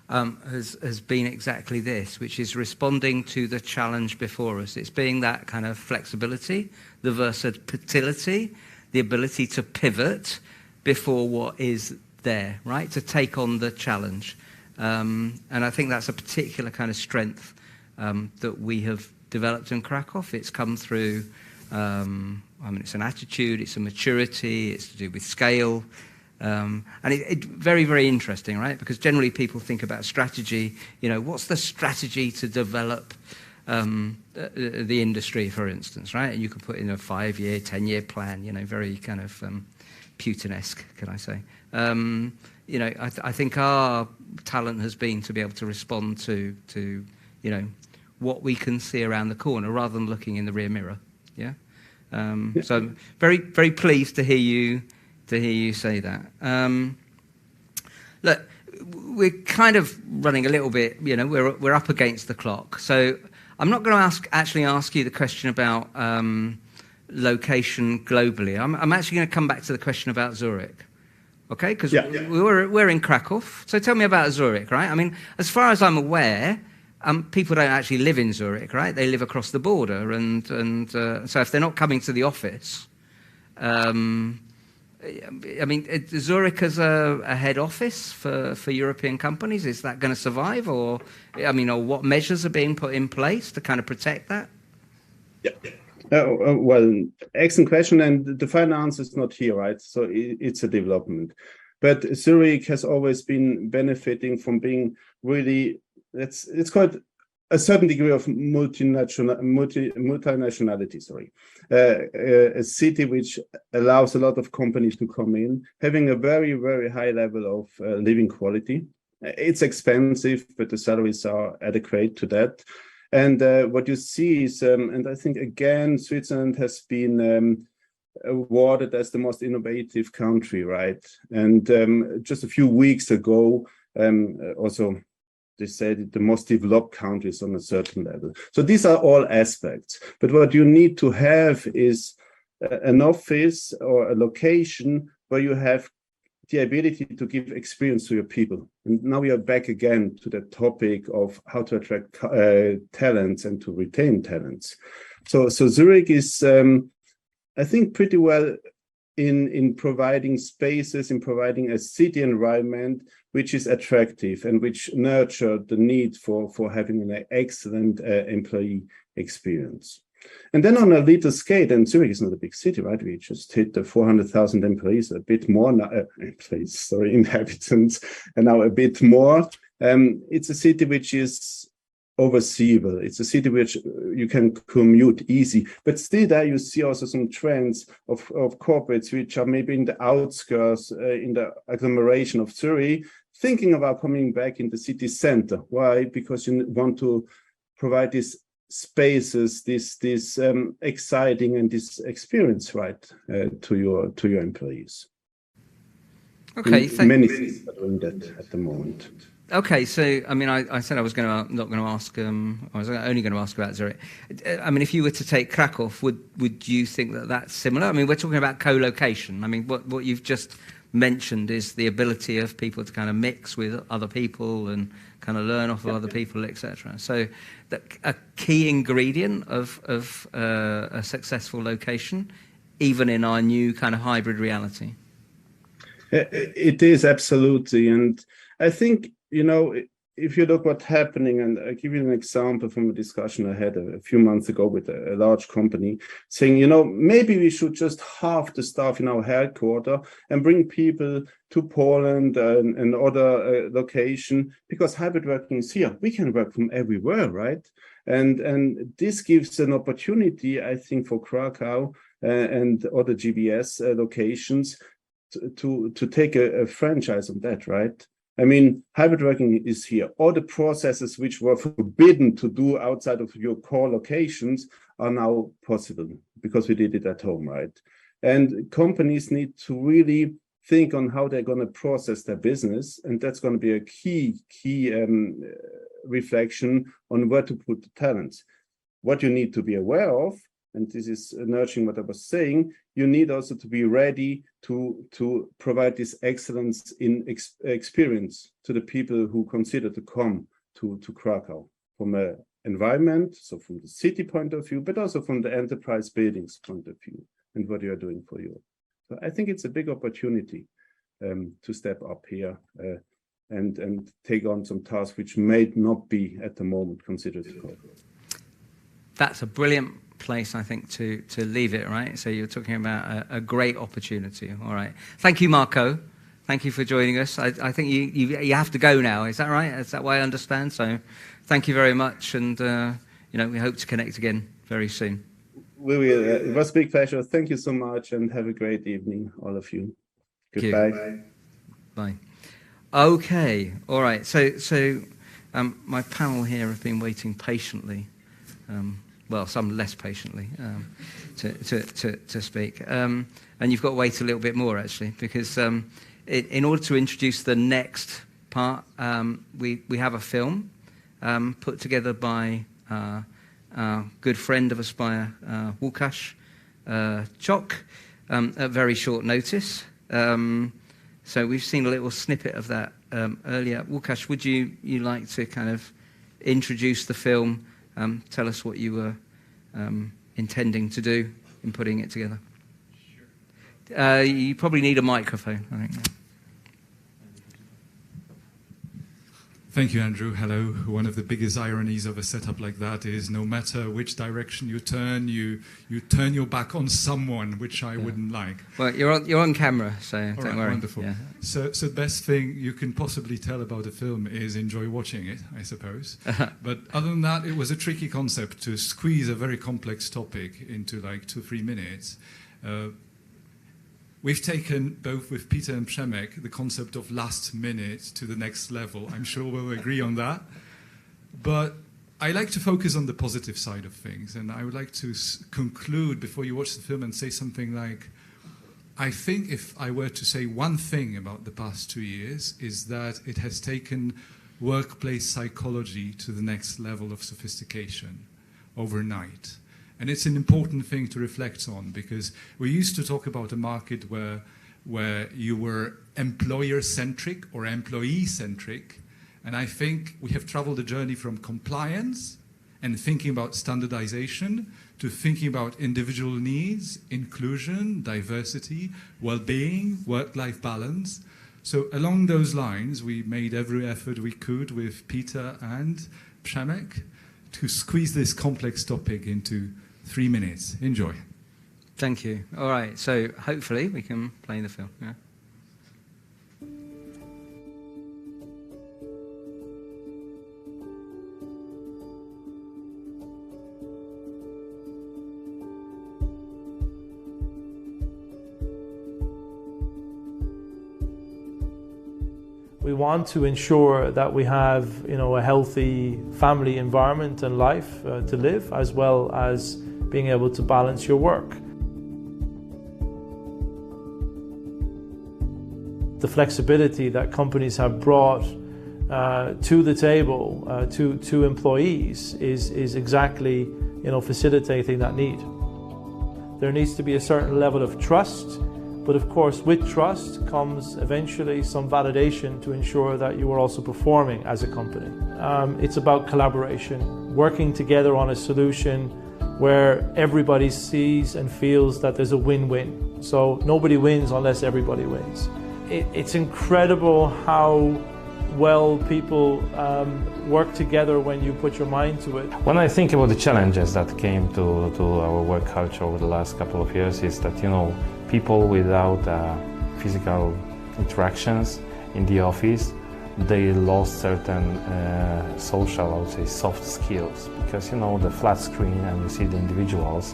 has been exactly this, which is responding to the challenge before us. It's being that kind of flexibility, the versatility, the ability to pivot before what is there, right? To take on the challenge. And I think that's a particular kind of strength that we have developed in Kraków. It's come through, I mean, it's an attitude, it's a maturity, it's to do with scale. And it's very interesting, right? Because generally people think about strategy, you know, what's the strategy to develop the industry, for instance, right? And you can put in a 5-year, 10-year plan, you know, very kind of Putin-esque, can I say. You know, I think our talent has been to be able to respond to you know, what we can see around the corner rather than looking in the rear mirror, yeah? So I'm very pleased to hear you say that. Look, we're kind of running a little bit, you know, we're up against the clock. So I'm not going to actually ask you the question about location globally. I'm actually going to come back to the question about Zurich. Okay, because we're in Kraków. So tell me about Zurich, right? I mean, as far as I'm aware, people don't actually live in Zurich, right? They live across the border, and so if they're not coming to the office, I mean, Zurich as a head office for European companies, is that going to survive, or I mean, or what measures are being put in place to kind of protect that?
Well, excellent question, and the final answer is not here, right? So it's a development, but Zurich has always been benefiting from being really, let's call it a certain degree of multinationality. Sorry, a city which allows a lot of companies to come in, having a very high level of living quality. It's expensive, but the salaries are adequate to that. And what you see is, and I think again, Switzerland has been awarded as the most innovative country, right? And just a few weeks ago, also they said the most developed countries on a certain level. So these are all aspects. But what you need to have is an office or a location where you have the ability to give experience to your people. And now we are back again to the topic of how to attract talents and to retain talents. So Zurich is, I think, pretty well in providing spaces, in providing a city environment which is attractive and which nurture the need for having an excellent employee experience. And then on a little scale, and Zurich is not a big city, right? We just hit the 400,000 employees, a bit more now, inhabitants, and now a bit more. It's a city which is overseeable. It's a city which you can commute easy, but still there you see also some trends of corporates which are maybe in the outskirts, in the agglomeration of Zurich, thinking about coming back in the city center. Why? Because you want to provide these spaces, this exciting and this experience, right, to your employees.
Okay,
many cities are doing that at the moment.
Okay, so I mean, I said I was not going to ask. I was only going to ask about Zurich. I mean, if you were to take Kraków, would you think that that's similar? I mean, we're talking about co-location. I mean, what you've just mentioned is the ability of people to kind of mix with other people and kind of learn off of other people, etc. So, a key ingredient of a successful location, even in our new kind of hybrid reality.
It is absolutely, and I think, you know, if you look what's happening, and I'll give you an example from a discussion I had a few months ago with a large company, saying, you know, maybe we should just halve the staff in our headquarters and bring people to Poland and other location, because hybrid working is here. We can work from everywhere, right? And this gives an opportunity, I think, for Krakow and other GBS locations to take a franchise on that, right? I mean, hybrid working is here. All the processes which were forbidden to do outside of your core locations are now possible because we did it at home, right? And companies need to really think on how they're going to process their business, and that's going to be a key reflection on where to put the talents. What you need to be aware of, and this is nurturing what I was saying, you need also to be ready to provide this excellence in experience to the people who consider to come to Krakow from an environment, so from the city point of view, but also from the enterprise buildings point of view and what you are doing for you. So I think it's a big opportunity to step up here and take on some tasks which may not be at the moment considered to go.
That's a brilliant place, I think, to leave it, right? So you're talking about a great opportunity. All right. Thank you, Marco. Thank you for joining us. I think you have to go now. Is that right? Is that what I understand? So thank you very much. And, you know, we hope to connect again very soon.
We will. It was a big pleasure. Thank you so much and have a great evening, all of you. Goodbye.
Bye. Okay. All right. So my panel here have been waiting patiently. Well, some less patiently to speak. And you've got to wait a little bit more, actually, because in order to introduce the next part, we have a film put together by our good friend of Aspire, Łukasz Chok, at very short notice. So we've seen a little snippet of that earlier. Łukasz, would you like to kind of introduce the film? Tell us what you were intending to do in putting it together. Sure. You probably need a microphone, I think.
Thank you, Andrew. Hello. One of the biggest ironies of a setup like that is no matter which direction you turn your back on someone, which I wouldn't like.
Well, you're on camera, so don't worry.
Wonderful. Yeah. So the best thing you can possibly tell about a film is enjoy watching it, I suppose. But other than that, it was a tricky concept to squeeze a very complex topic into like 2-3 minutes. We've taken, both with Peter and Przemek, the concept of last minute to the next level. I'm sure we'll agree on that. But I like to focus on the positive side of things. And I would like to conclude before you watch the film and say something like, I think if I were to say one thing about the past 2 years is that it has taken workplace psychology to the next level of sophistication overnight. And it's an important thing to reflect on, because we used to talk about a market where you were employer-centric or employee-centric. And I think we have traveled a journey from compliance and thinking about standardization to thinking about individual needs, inclusion, diversity, well-being, work-life balance. So along those lines, we made every effort we could with Peter and Przemek to squeeze this complex topic into 3 minutes. Enjoy.
Thank you. All right, so hopefully we can play the film. Yeah.
We want to ensure that we have, a healthy family environment and life to live, as well as being able to balance your work. The flexibility that companies have brought to the table to employees is exactly, facilitating that need. There needs to be a certain level of trust. But of course, with trust comes eventually some validation to ensure that you are also performing as a company. It's about collaboration, working together on a solution where everybody sees and feels that there's a win-win. So nobody wins unless everybody wins. It's incredible how well people work together when you put your mind to it.
When I think about the challenges that came to our work culture over the last couple of years, is that, people without physical interactions in the office, they lost certain social, I would say, soft skills. Because, the flat screen and you see the individuals,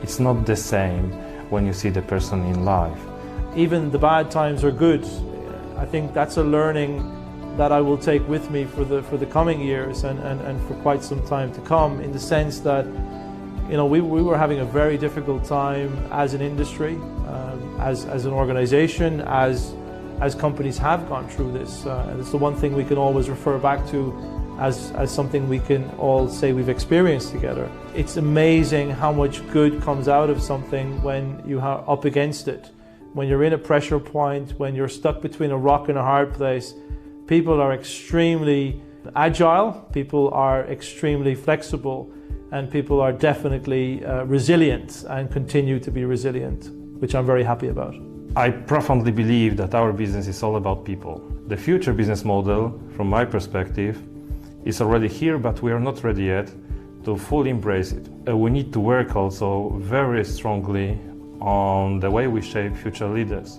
it's not the same when you see the person in live.
Even the bad times are good. I think that's a learning that I will take with me for the coming years and for quite some time to come, in the sense that we were having a very difficult time as an industry, as an organization, as companies have gone through this. And it's the one thing we can always refer back to as something we can all say we've experienced together. It's amazing how much good comes out of something when you are up against it. When you're in a pressure point, when you're stuck between a rock and a hard place, people are extremely agile, people are extremely flexible, and people are definitely resilient and continue to be resilient, which I'm very happy about.
I profoundly believe that our business is all about people. The future business model, from my perspective, is already here, but we are not ready yet to fully embrace it. We need to work also very strongly on the way we shape future leaders.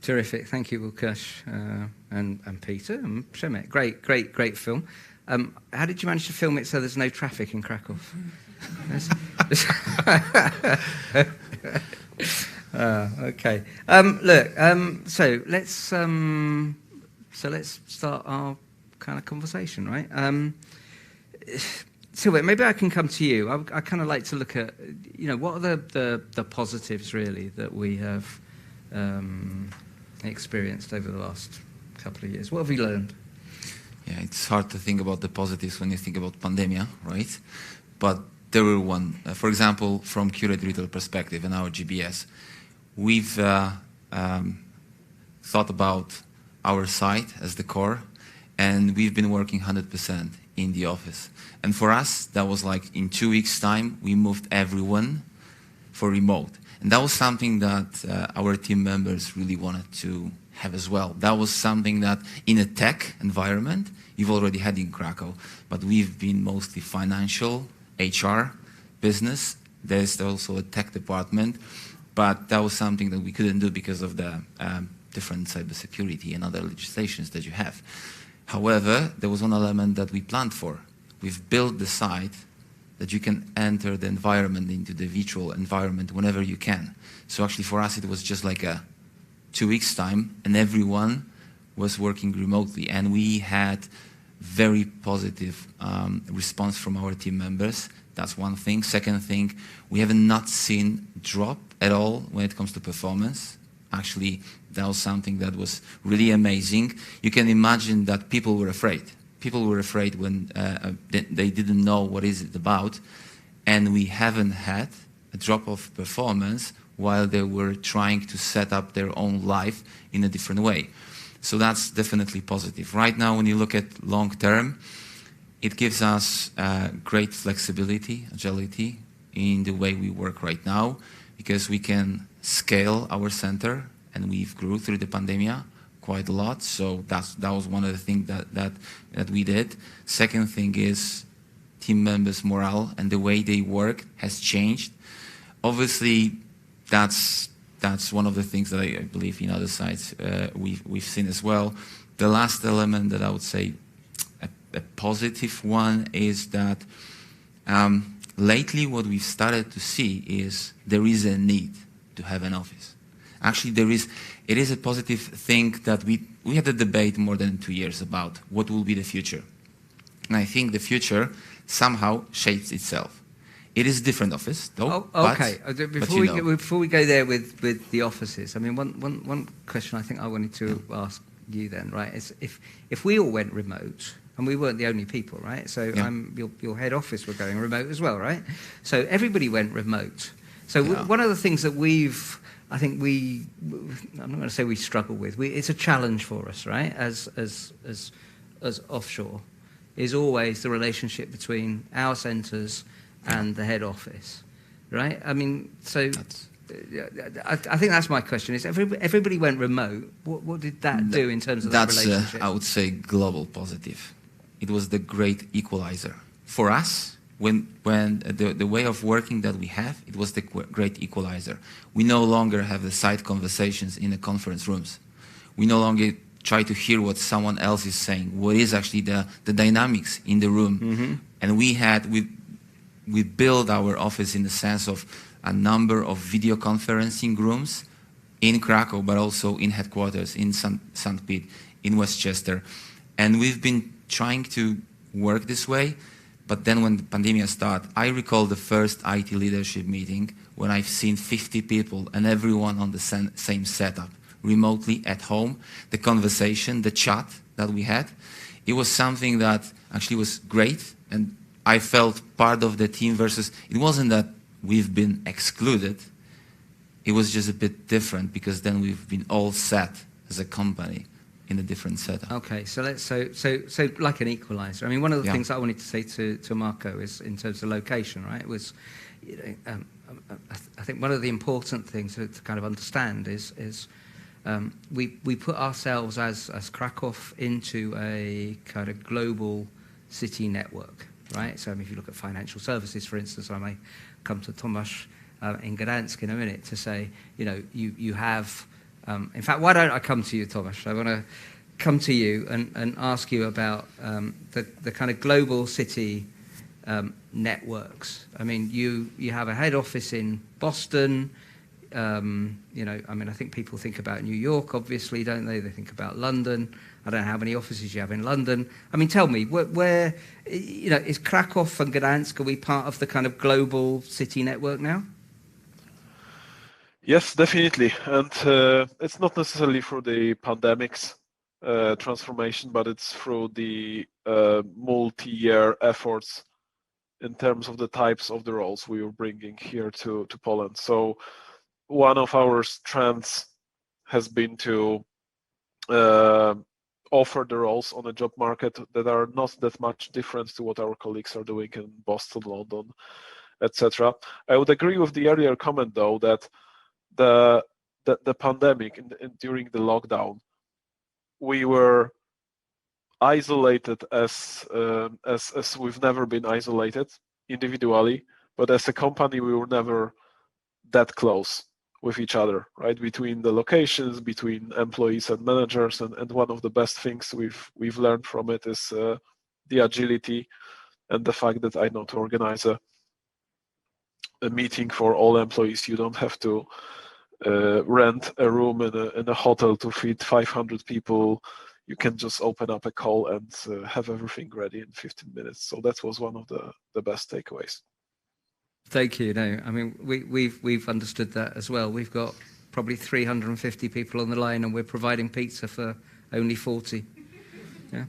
Terrific, thank you, Łukasz, and Peter and Przemek. Great film. How did you manage to film it so there's no traffic in Kraków? Okay. So let's start our kind of conversation, right? Sylvia, maybe I can come to you. I kind of like to look at, what are the positives really that we have experienced over the last couple of years? What have we learned?
Yeah, it's hard to think about the positives when you think about pandemia, right? But there were one. For example, from Curate Retail perspective and our GBS, we've thought about our site as the core, and we've been working 100% in the office. And for us, that was like in 2 weeks' time, we moved everyone for remote. And that was something that our team members really wanted to have as well. That was something that in a tech environment, you've already had in Krakow, but we've been mostly financial, HR, business. There's also a tech department, but that was something that we couldn't do because of the different cybersecurity and other legislations that you have. However, there was one element that we planned for. We've built the site that you can enter the environment into the virtual environment whenever you can. So actually for us, it was just like a 2 weeks' time, and everyone was working remotely. And we had very positive response from our team members. That's one thing. Second thing, we have not seen drop at all when it comes to performance. Actually, that was something that was really amazing. You can imagine that people were afraid. People were afraid when they didn't know what is it about. And we haven't had a drop of performance while they were trying to set up their own life in a different way. So that's definitely positive. Right now, when you look at long term, it gives us great flexibility, agility in the way we work right now, because we can scale our center, and we've grew through the pandemic quite a lot. So that was one of the things that we did. Second thing is team members' morale and the way they work has changed. Obviously, that's one of the things that I believe in other sites we've seen as well. The last element that I would say a positive one is that lately what we've started to see is there is a need to have an office. Actually, it is a positive thing that we had a debate more than 2 years about what will be the future. And I think the future somehow shapes itself. It is a different office, though.
Oh, okay. Before we go there with the offices, I mean, one question I think I wanted to ask you then, right, is if we all went remote, and we weren't the only people, right? So your head office were going remote as well, right? So everybody went remote. So one of the things that I'm not going to say we struggle with. It's a challenge for us, right? As offshore, is always the relationship between our centres and the head office, right? I mean, so I think that's my question. Is everybody went remote? What did that do in terms of that relationship?
I would say global positive. It was the great equalizer for us. When the way of working that we have, it was the great equalizer. We no longer have the side conversations in the conference rooms. We no longer try to hear what someone else is saying, what is actually the dynamics in the room.
Mm-hmm.
And we built our office in the sense of a number of video conferencing rooms in Krakow, but also in headquarters, in St. Pete, in Westchester. And we've been trying to work this way. But then when the pandemic started, I recall the first IT leadership meeting when I've seen 50 people and everyone on the same setup, remotely at home. The conversation, the chat that we had, it was something that actually was great. And I felt part of the team versus, it wasn't that we've been excluded. It was just a bit different because then we've been all set as a company in a different setup.
Okay, so like an equalizer. I mean, one of the things I wanted to say to Marco is in terms of location, right? Was, I think one of the important things to kind of understand is we put ourselves as Kraków into a kind of global city network, right? So I mean, if you look at financial services, for instance, I may come to Tomasz in Gdansk in a minute to say, you have. In fact, why don't I come to you, Tomasz? I want to come to you and ask you about the kind of global city networks. I mean, you have a head office in Boston. I mean, I think people think about New York, obviously, don't they? They think about London. I don't know how many offices you have in London. I mean, tell me, where is Kraków and Gdansk, are we part of the kind of global city network now?
Yes, definitely. And it's not necessarily through the pandemic's transformation, but it's through the multi-year efforts in terms of the types of the roles we were bringing here to Poland. So one of our strengths has been to offer the roles on a job market that are not that much different to what our colleagues are doing in Boston, London, etc. I would agree with the earlier comment, though, that the pandemic during the lockdown, we were isolated as we've never been isolated individually, but as a company we were never that close with each other, right? Between the locations, between employees and managers, and one of the best things we've learned from it is the agility and the fact that I know to organize a meeting for all employees. You don't have to rent a room in a hotel to feed 500 people. You can just open up a call and have everything ready in 15 minutes. So that was one of the best takeaways.
Thank you. No, I mean, we've understood that as well. We've got probably 350 people on the line and we're providing pizza for only 40. Yeah.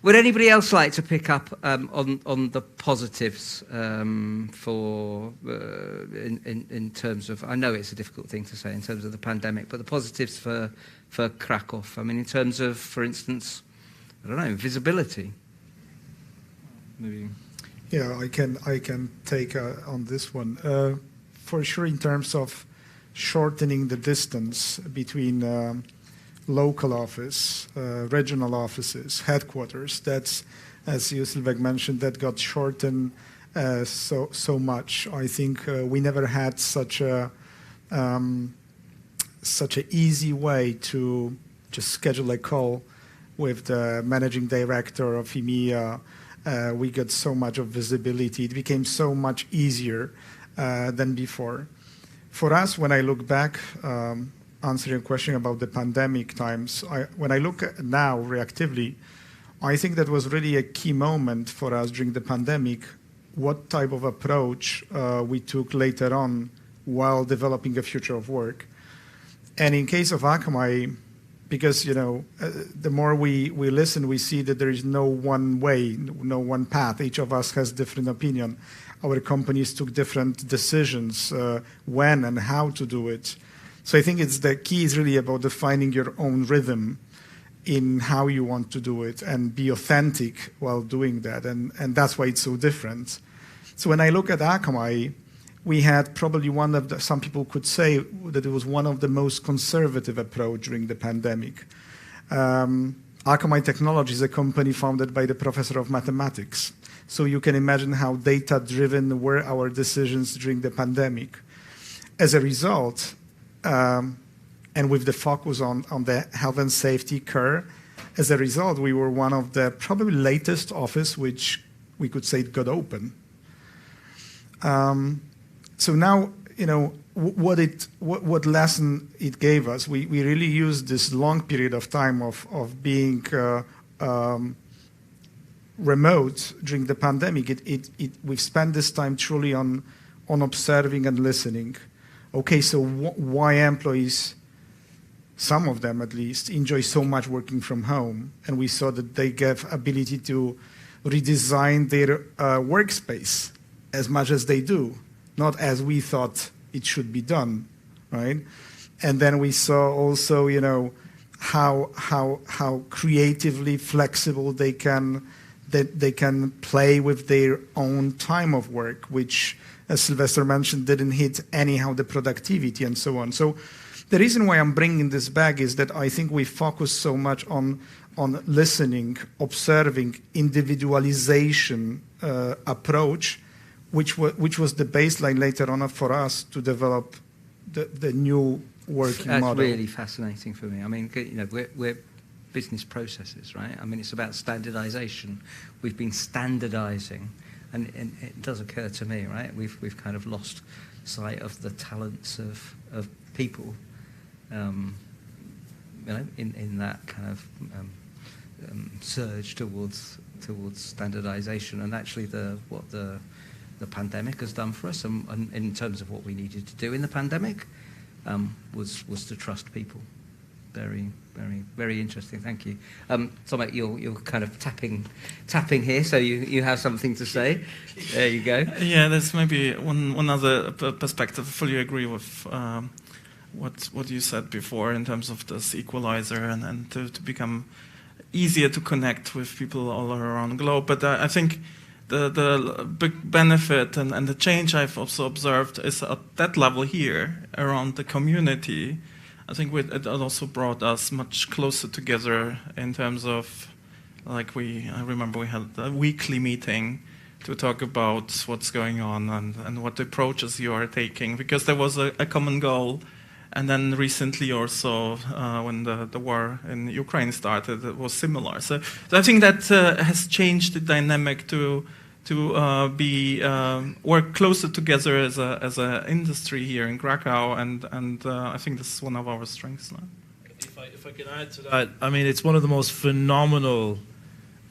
Would anybody else like to pick up on the positives for in terms of? I know it's a difficult thing to say in terms of the pandemic, but the positives for Kraków. I mean, in terms of, for instance, I don't know, visibility. Maybe.
Yeah, I can take on this one. For sure, in terms of shortening the distance between local office, regional offices, headquarters. That's, as you, Sylvek, mentioned, that got shortened so much. I think we never had such an easy way to just schedule a call with the managing director of EMEA. We got so much of visibility. It became so much easier than before. For us, when I look back, answering your question about the pandemic times, when I look at now reactively, I think that was really a key moment for us during the pandemic, what type of approach we took later on while developing a future of work. And in case of Akamai, because the more we listen, we see that there is no one way, no one path. Each of us has different opinion. Our companies took different decisions when and how to do it. So I think the key is really about defining your own rhythm in how you want to do it and be authentic while doing that. And that's why it's so different. So when I look at Akamai, we had probably some people could say that it was one of the most conservative approach during the pandemic. Akamai Technology is a company founded by the professor of mathematics. So you can imagine how data-driven were our decisions during the pandemic. As a result, and with the focus on the health and safety care, as a result, we were one of the probably latest office which we could say got open. So now, what lesson it gave us, we really used this long period of time of being remote during the pandemic. We've spent this time truly on observing and listening. Okay, so why employees, some of them at least, enjoy so much working from home? And we saw that they gave ability to redesign their workspace as much as they do, not as we thought it should be done, right? And then we saw also, how creatively flexible they can play with their own time of work, which, as Sylvester mentioned, didn't hit anyhow the productivity and so on. So the reason why I'm bringing this back is that I think we focus so much on listening, observing, individualization approach, which was the baseline later on for us to develop the new working model.
That's really fascinating for me. I mean, we're business processes, right? I mean, it's about standardization. We've been standardizing, and it does occur to me, right? We've kind of lost sight of the talents of people, in that kind of surge towards standardization, and actually what the pandemic has done for us, and in terms of what we needed to do in the pandemic, was to trust people. Very, very, very interesting. Thank you. Tomek, you're kind of tapping here, so you have something to say. There you go.
Yeah, there's maybe one other perspective. I fully agree with what you said before in terms of this equalizer and to become easier to connect with people all around the globe. But I think the big benefit and the change I've also observed is at that level here around the community. I think it also brought us much closer together in terms of, I remember we had a weekly meeting to talk about what's going on and what approaches you are taking, because there was a common goal. And then recently also, when the war in Ukraine started, it was similar. So I think that has changed the dynamic to work closer together as a industry here in Krakow, and I think this is one of our strengths now.
If I can add to that, I mean, it's one of the most phenomenal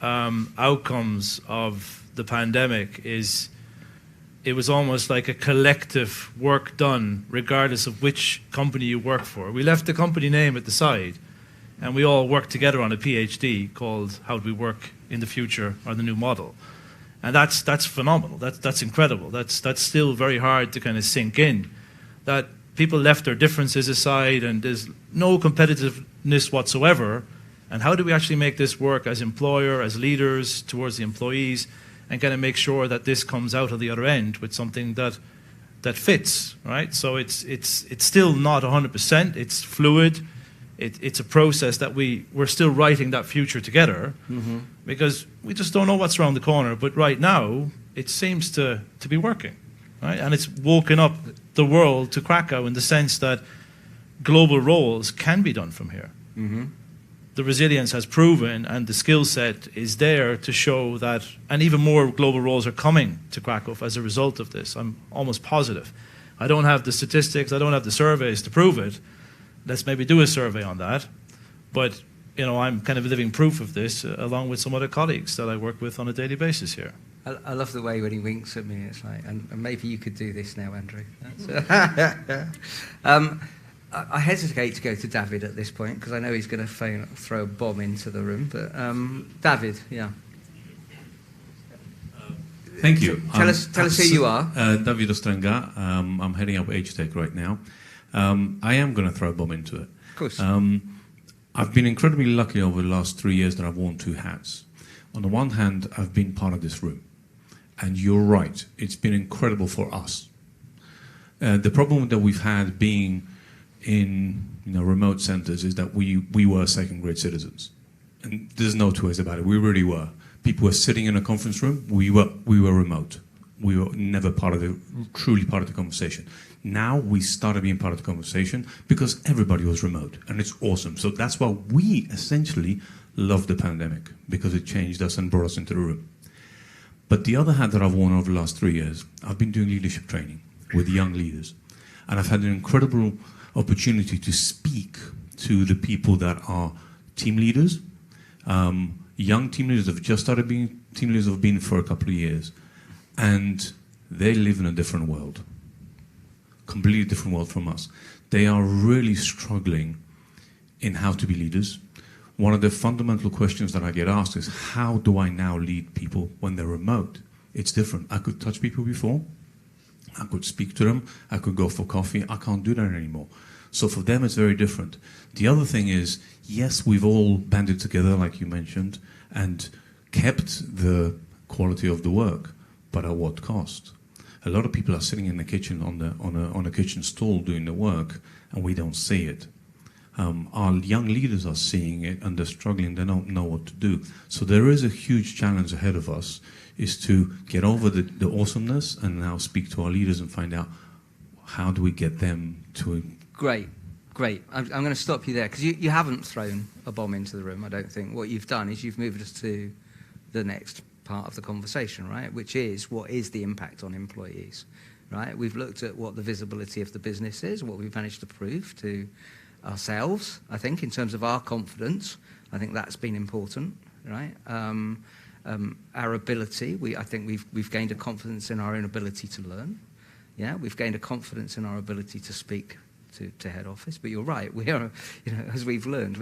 outcomes of the pandemic is it was almost like a collective work done, regardless of which company you work for. We left the company name at the side, and we all worked together on a PhD called How Do We Work in the Future, or the New Model. And that's phenomenal. That's incredible. That's still very hard to kind of sink in. That people left their differences aside, and there's no competitiveness whatsoever. And how do we actually make this work as employer, as leaders towards the employees, and kind of make sure that this comes out of the other end with something that that fits, right? So it's still not 100%. It's fluid. It's a process that we're still writing that future together, because we just don't know what's around the corner. But right now, it seems to be working, right? And it's woken up the world to Krakow in the sense that global roles can be done from here. The resilience has proven, and the skill set is there to show that, and even more global roles are coming to Krakow as a result of this. I'm almost positive. I don't have the statistics, I don't have the surveys to prove it. Let's maybe do a survey on that. But you know, I'm kind of living proof of this, along with some other colleagues that I work with on a daily basis here.
I love the way when he winks at me, it's like, and maybe you could do this now, Andrew. I hesitate to go to David at this point, because I know he's going to throw a bomb into the room. But David, yeah.
Thank you.
Tell us who you are.
David Ostrenga. I'm heading up HTech right now. I am going to throw a bomb into it.
Of course.
I've been incredibly lucky over the last 3 years that I've worn two hats. On the one hand, I've been part of this room. And you're right, it's been incredible for us. The problem that we've had being in remote centers is that we were second-grade citizens. And there's no two ways about it. We really were. People were sitting in a conference room. We were remote. We were never truly part of the conversation. Now we started being part of the conversation because everybody was remote, and it's awesome. So that's why we essentially love the pandemic, because it changed us and brought us into the room. But the other hat that I've worn over the last 3 years, I've been doing leadership training with young leaders. And I've had an incredible opportunity to speak to the people that are team leaders, young team leaders that have just started being team leaders, have been for a couple of years. And they live in a different world, completely different world from us. They are really struggling in how to be leaders. One of the fundamental questions that I get asked is, how do I now lead people when they're remote? It's different. I could touch people before. I could speak to them. I could go for coffee. I can't do that anymore. So for them, it's very different. The other thing is, yes, we've all banded together, like you mentioned, and kept the quality of the work, but at what cost? A lot of people are sitting in the kitchen on a kitchen stool doing the work, and we don't see it. Our young leaders are seeing it, and they're struggling. They don't know what to do. So there is a huge challenge ahead of us, is to get over the awesomeness and now speak to our leaders and find out, how do we get them to...
Great. I'm going to stop you there, because you haven't thrown a bomb into the room, I don't think. What you've done is you've moved us to the next part of the conversation, right? Which is, what is the impact on employees, right? We've looked at what the visibility of the business is, what we've managed to prove to ourselves, I think, in terms of our confidence. I think that's been important, right? Our ability, I think we've gained a confidence in our own ability to learn. Yeah, we've gained a confidence in our ability to speak to head office. But you're right, we are, as we've learned,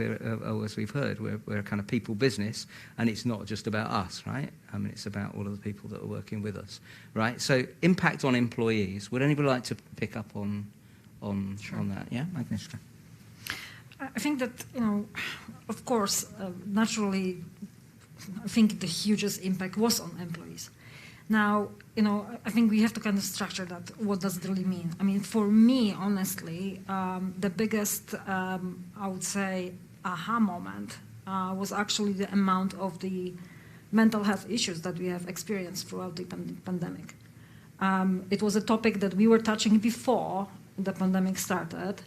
as we've heard, we're a kind of people business, and it's not just about us, right? I mean, it's about all of the people that are working with us, right? So impact on employees. Would anybody like to pick up on that? Yeah, Agnieszka.
I think that, of course, naturally, I think the hugest impact was on employees. Now, I think we have to kind of structure that. What does it really mean? I mean, for me, honestly, the biggest, I would say, aha moment was actually the amount of the mental health issues that we have experienced throughout the pandemic. It was a topic that we were touching before the pandemic started.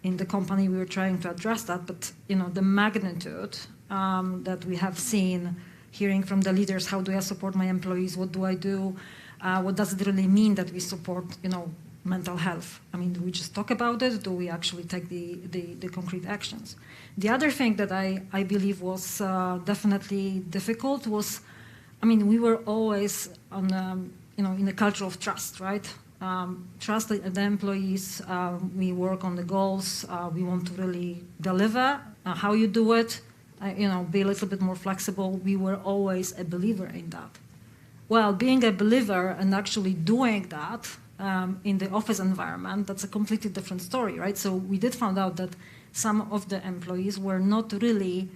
In the company, we were trying to address that, but the magnitude that we have seen, hearing from the leaders, how do I support my employees? What do I do? What does it really mean that we support, mental health? I mean, do we just talk about it? Do we actually take the concrete actions? The other thing that I believe was definitely difficult was, we were always on, in a culture of trust, right? Trust the employees. We work on the goals. We want to really deliver. How you do it, be a little bit more flexible. We were always a believer in that. Well, being a believer and actually doing that in the office environment, that's a completely different story, right? So we did find out that some of the employees were not really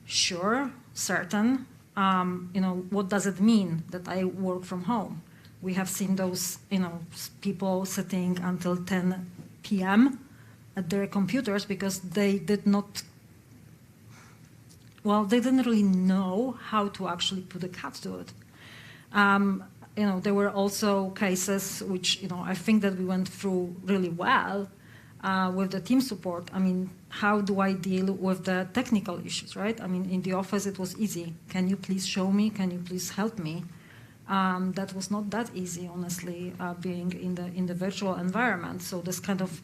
certain, what does it mean that I work from home? We have seen those, people sitting until 10 p.m. at their computers because they didn't really know how to actually put a cut to it. There were also cases which, I think that we went through really well with the team support. I mean, how do I deal with the technical issues, right? I mean, in the office it was easy. Can you please show me? Can you please help me? That was not that easy, honestly, being in the virtual environment. So this kind of,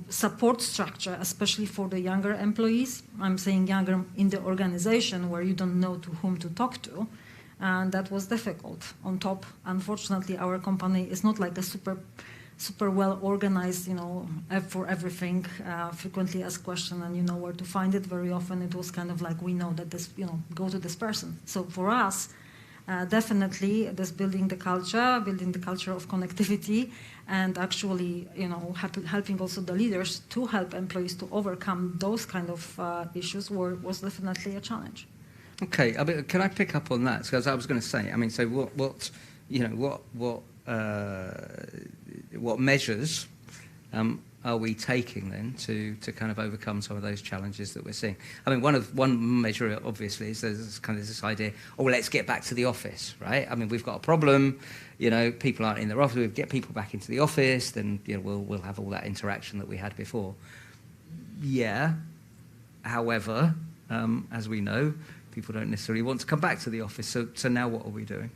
support structure, especially for the younger employees. I'm saying younger in the organization where you don't know to whom to talk to. And that was difficult. On top, unfortunately, our company is not like a super well organized, for everything, frequently asked question and you know where to find it. Very often it was kind of like, we know that this, go to this person. So for us, definitely this building the culture of connectivity and actually, helping also the leaders to help employees to overcome those kind of issues was definitely a challenge.
Okay, I mean, can I pick up on that? Because I was going to say, I mean, so what measures are we taking then to kind of overcome some of those challenges that we're seeing? I mean, one measure obviously is there's kind of this idea, let's get back to the office, right? I mean, we've got a problem, people aren't in their office. We get people back into the office, then we'll have all that interaction that we had before. Yeah. However, as we know, people don't necessarily want to come back to the office. So now what are we doing?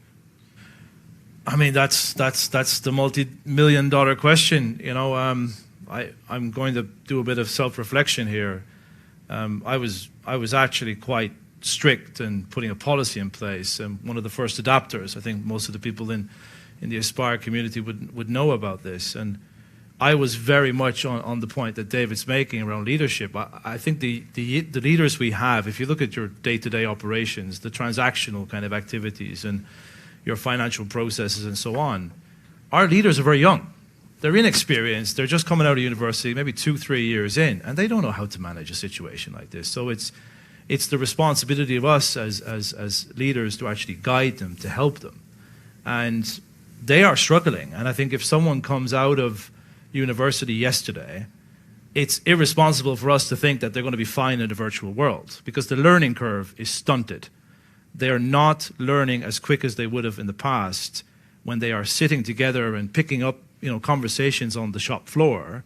I mean, that's the multi-million-dollar question. I'm going to do a bit of self-reflection here. I was actually quite strict in putting a policy in place, and one of the first adapters. I think most of the people in the Aspire community would know about this. And I was very much on the point that David's making around leadership. I think the leaders we have, if you look at your day-to-day operations, the transactional kind of activities and your financial processes and so on, our leaders are very young. They're inexperienced. They're just coming out of university, maybe 2-3 years in, and they don't know how to manage a situation like this. So it's the responsibility of us as leaders to actually guide them, to help them. And they are struggling. And I think if someone comes out of university yesterday, it's irresponsible for us to think that they're going to be fine in a virtual world because the learning curve is stunted. They are not learning as quick as they would have in the past when they are sitting together and picking up, conversations on the shop floor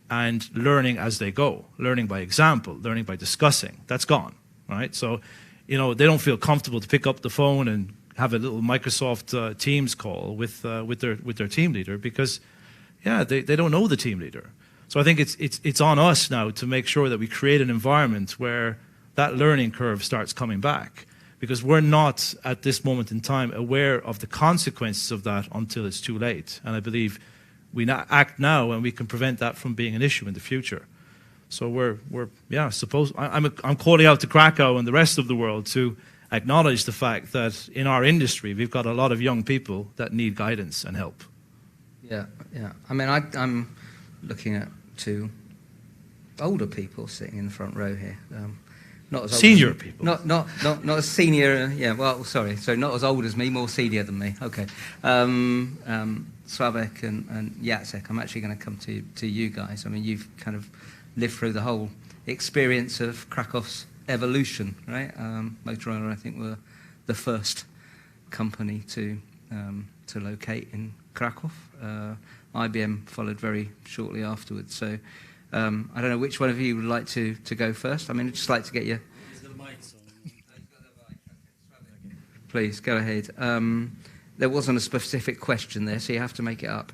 and learning as they go, learning by example, learning by discussing. That's gone, right? So, they don't feel comfortable to pick up the phone and have a little Microsoft Teams call with their team leader because, they don't know the team leader. So I think it's on us now to make sure that we create an environment where that learning curve starts coming back, because we're not at this moment in time aware of the consequences of that until it's too late. And I believe we act now and we can prevent that from being an issue in the future. So I'm calling out to Krakow and the rest of the world to acknowledge the fact that in our industry we've got a lot of young people that need guidance and help.
Yeah. I mean, I'm looking at two older people sitting in the front row here. Not as
senior people.
Not as senior. Yeah. Well, sorry. So not as old as me, more senior than me. Okay. Slavek and Jacek, I'm actually going to come to you guys. I mean, you've kind of lived through the whole experience of Krakow's evolution, right? Motorola, I think, were the first company to locate in Krakow. IBM followed very shortly afterwards. So I don't know which one of you would like to go first. I mean, I'd just like to get you. Please go ahead. There wasn't a specific question there, so you have to make it up.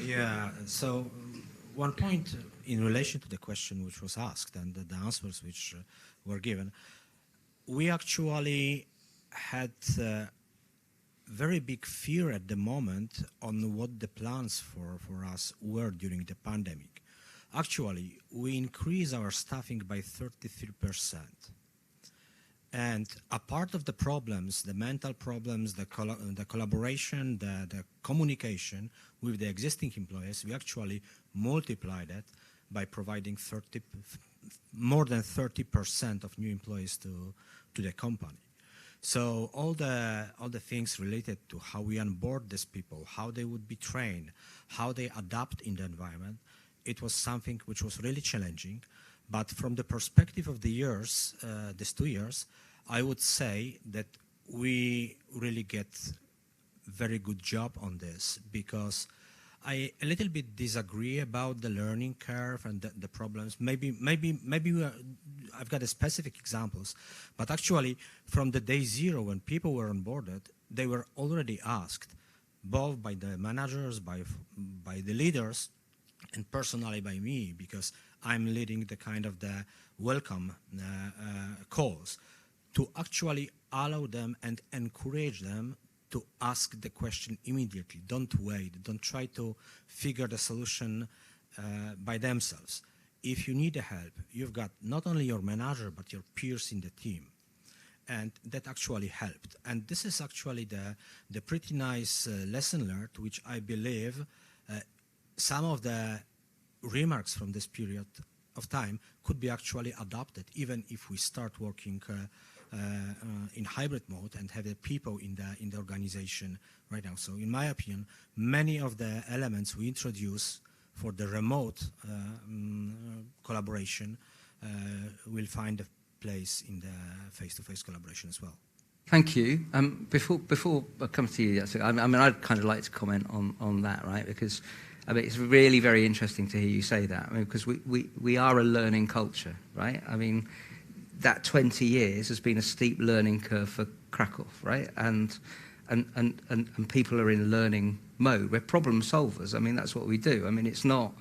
Yeah. So one point in relation to the question which was asked and the answers which were given, we actually had very big fear at the moment on what the plans for us were during the pandemic. Actually, we increased our staffing by 33%. And a part of the problems, the mental problems, the collaboration, the communication with the existing employees, we actually multiplied it by providing more than 30% of new employees to the company. So all the things related to how we onboard these people, how they would be trained, how they adapt in the environment, it was something which was really challenging. But from the perspective of the years, these 2 years, I would say that we really get very good job on this, because I a little bit disagree about the learning curve and the problems. Maybe I've got a specific examples, but actually from the day zero when people were onboarded, they were already asked, both by the managers, by the leaders, and personally by me, because I'm leading the kind of the welcome calls, to actually allow them and encourage them to ask the question immediately. Don't wait. Don't try to figure the solution by themselves. If you need help, you've got not only your manager, but your peers in the team. And that actually helped. And this is actually the pretty nice lesson learned, which I believe some of the remarks from this period of time could be actually adopted, even if we start working in hybrid mode and have the people in the organization right now. So in my opinion, many of the elements we introduce for the remote collaboration will find a place in the face-to-face collaboration as well.
Thank you. Before I come to you, I mean, I'd kind of like to comment on that, right? Because I mean, it's really very interesting to hear you say that. I mean, because we are a learning culture, right? I mean, that 20 years has been a steep learning curve for Kraków, right? And people are in learning mode. We're problem solvers. I mean, that's what we do. I mean, it's not.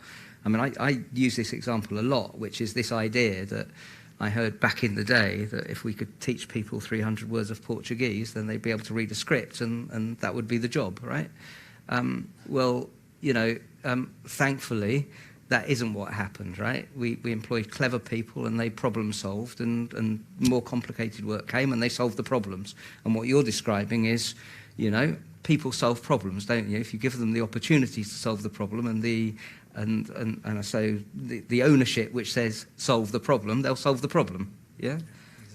I mean, I use this example a lot, which is this idea that I heard back in the day that if we could teach people 300 words of Portuguese, then they'd be able to read a script, and that would be the job, right? Well, you know, thankfully, that isn't what happened, right? We employed clever people and they problem solved, and more complicated work came and they solved the problems. And what you're describing is, you know, people solve problems, don't you? If you give them the opportunities to solve the problem and so the ownership which says solve the problem, they'll solve the problem, yeah?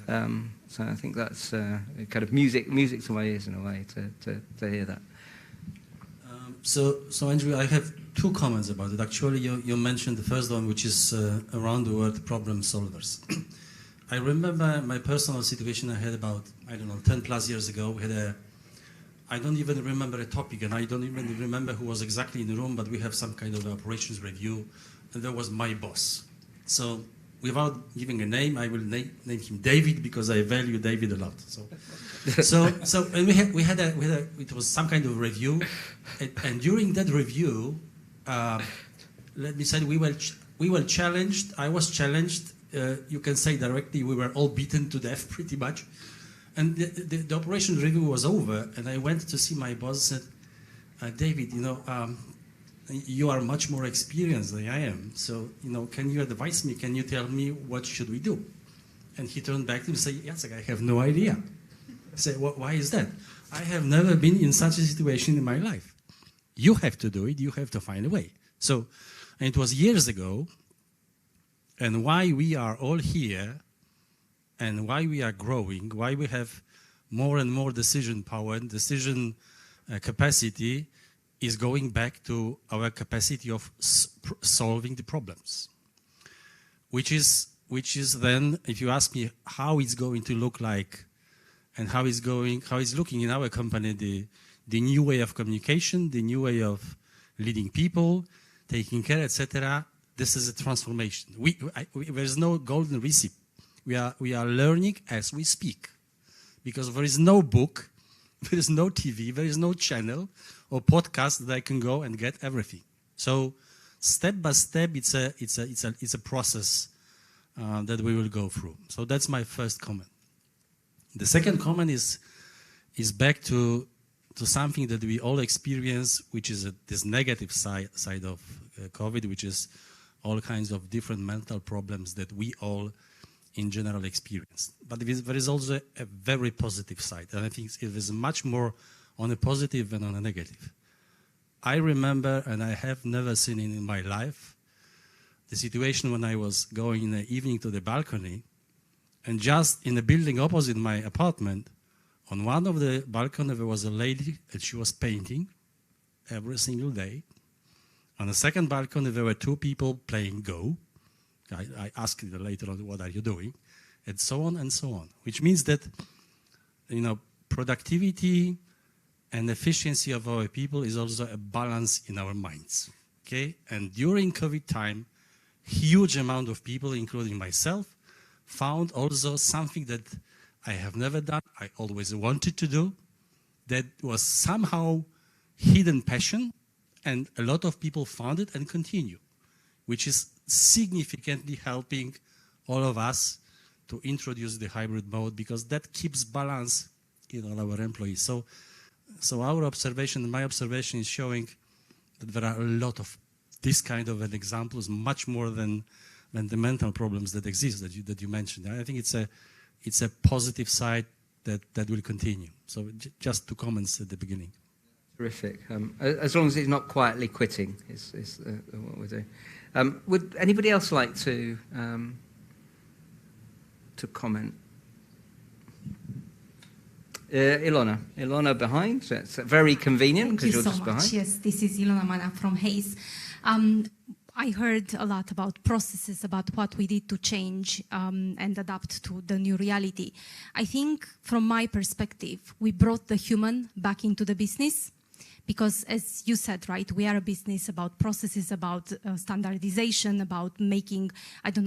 Exactly. So I think that's kind of music to my ears in a way to hear that.
So Andrew, I have two comments about it. Actually, you mentioned the first one, which is around the word problem solvers. I remember my personal situation I had about, 10 plus years ago. We had I don't even remember a topic, and I don't even remember who was exactly in the room, but we have some kind of operations review, and that was my boss. So without giving a name, I will name him David, because I value David a lot. So and we had it was some kind of review, and during that review, let me say we were challenged. I was challenged. You can say directly, we were all beaten to death pretty much. And the operation review was over, and I went to see my boss and said, David, you are much more experienced than I am. So, can you advise me? Can you tell me what should we do? And he turned back to me and said, Jacek, I have no idea. I said, why is that? I have never been in such a situation in my life. You have to do it. You have to find a way. So, and it was years ago, and why we are all here, and why we are growing, why we have more and more decision power and decision capacity, is going back to our capacity of solving the problems. Which is then, if you ask me how it's going to look like, and how it's looking in our company, the new way of communication, the new way of leading people, taking care, etc. This is a transformation. There's no golden recipe. We are learning as we speak, because there is no book, there is no TV, there is no channel or podcast that I can go and get everything. So step by step, it's a process that we will go through. So that's my first comment. The second comment is back to something that we all experience, which is this negative side of COVID, which is all kinds of different mental problems that we all in general experience. But there is also a very positive side, and I think it is much more on a positive than on a negative. I remember, and I have never seen it in my life, the situation when I was going in the evening to the balcony, and just in the building opposite my apartment On one of the balcony, there was a lady and she was painting every single day. On the second balcony, there were two people playing Go. I asked her later on, what are you doing? And so on, which means that, you know, productivity and efficiency of our people is also a balance in our minds, okay? And during COVID time, huge amount of people, including myself, found also something that I have never done, I always wanted to do, that was somehow hidden passion, and a lot of people found it and continue, which is significantly helping all of us to introduce the hybrid mode, because that keeps balance in all our employees. So our observation, my observation is showing that there are a lot of this kind of an examples, much more than the mental problems that exist that you mentioned. I think it's a positive side that will continue. So just two comments at the beginning.
Terrific. As long as it's not quietly quitting, is what we're doing. Would anybody else like to comment? Ilona behind. So it's very convenient because you're just behind.
Yes, this is Ilona Mana from Hayes. I heard a lot about processes, about what we did to change and adapt to the new reality. I think from my perspective, we brought the human back into the business. Because as you said, right, we are a business about processes, about standardization, about making,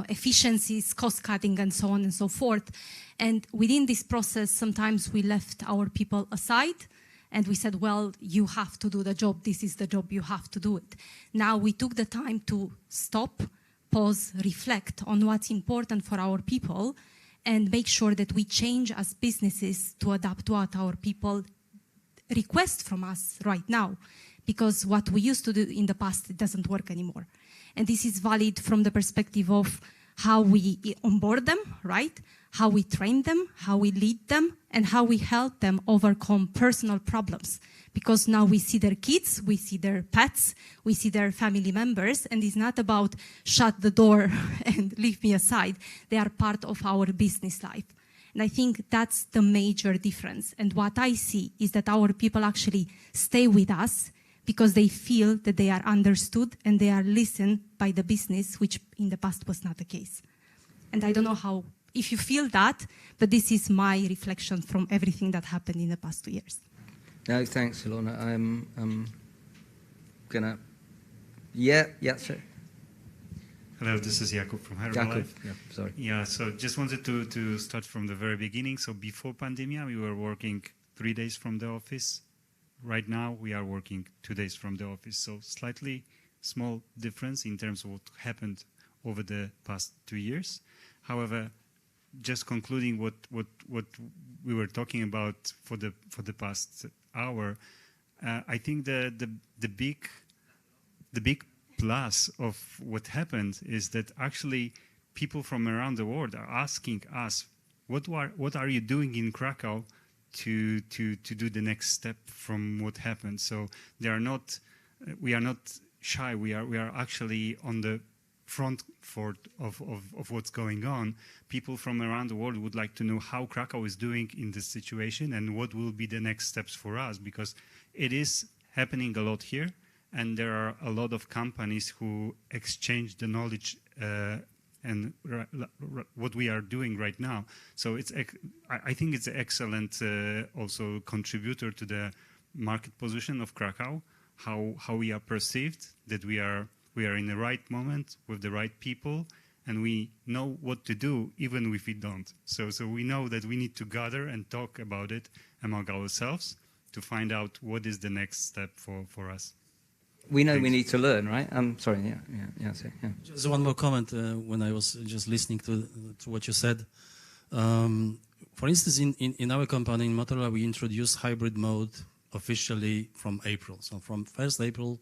efficiencies, cost cutting, and so on and so forth. And within this process, sometimes we left our people aside and we said, well, you have to do the job. This is the job, you have to do it. Now we took the time to stop, pause, reflect on what's important for our people and make sure that we change as businesses to adapt to what our people request from us right now, because what we used to do in the past, it doesn't work anymore. And this is valid from the perspective of how we onboard them, right? How we train them, how we lead them, and how we help them overcome personal problems. Because now we see their kids, we see their pets, we see their family members, and it's not about shut the door and leave me aside. They are part of our business life. And I think that's the major difference. And what I see is that our people actually stay with us because they feel that they are understood and they are listened by the business, which in the past was not the case. And I don't know if you feel that, but this is my reflection from everything that happened in the past 2 years.
No, thanks, Ilona. I'm gonna... Yeah, sir.
Hello, this is Jakub from Herbalife. Yeah, so just wanted to start from the very beginning. So before pandemic, we were working 3 days from the office. Right now, we are working 2 days from the office. So slightly small difference in terms of what happened over the past 2 years. However, just concluding what we were talking about for the past hour, I think the big plus of what happened is that actually people from around the world are asking us, what are you doing in Krakow to do the next step from what happened? So we are not shy. We are actually on the front of what's going on. People from around the world would like to know how Krakow is doing in this situation and what will be the next steps for us, because it is happening a lot here. And there are a lot of companies who exchange the knowledge and what we are doing right now. So I think it's an excellent also contributor to the market position of Krakow, how we are perceived, that we are in the right moment with the right people, and we know what to do even if we don't. So we know that we need to gather and talk about it among ourselves to find out what is the next step for us.
We know we need to learn, right? Sorry, yeah.
Just one more comment when I was just listening to what you said. For instance, in our company, in Motorola, we introduced hybrid mode officially from April. So from 1st April,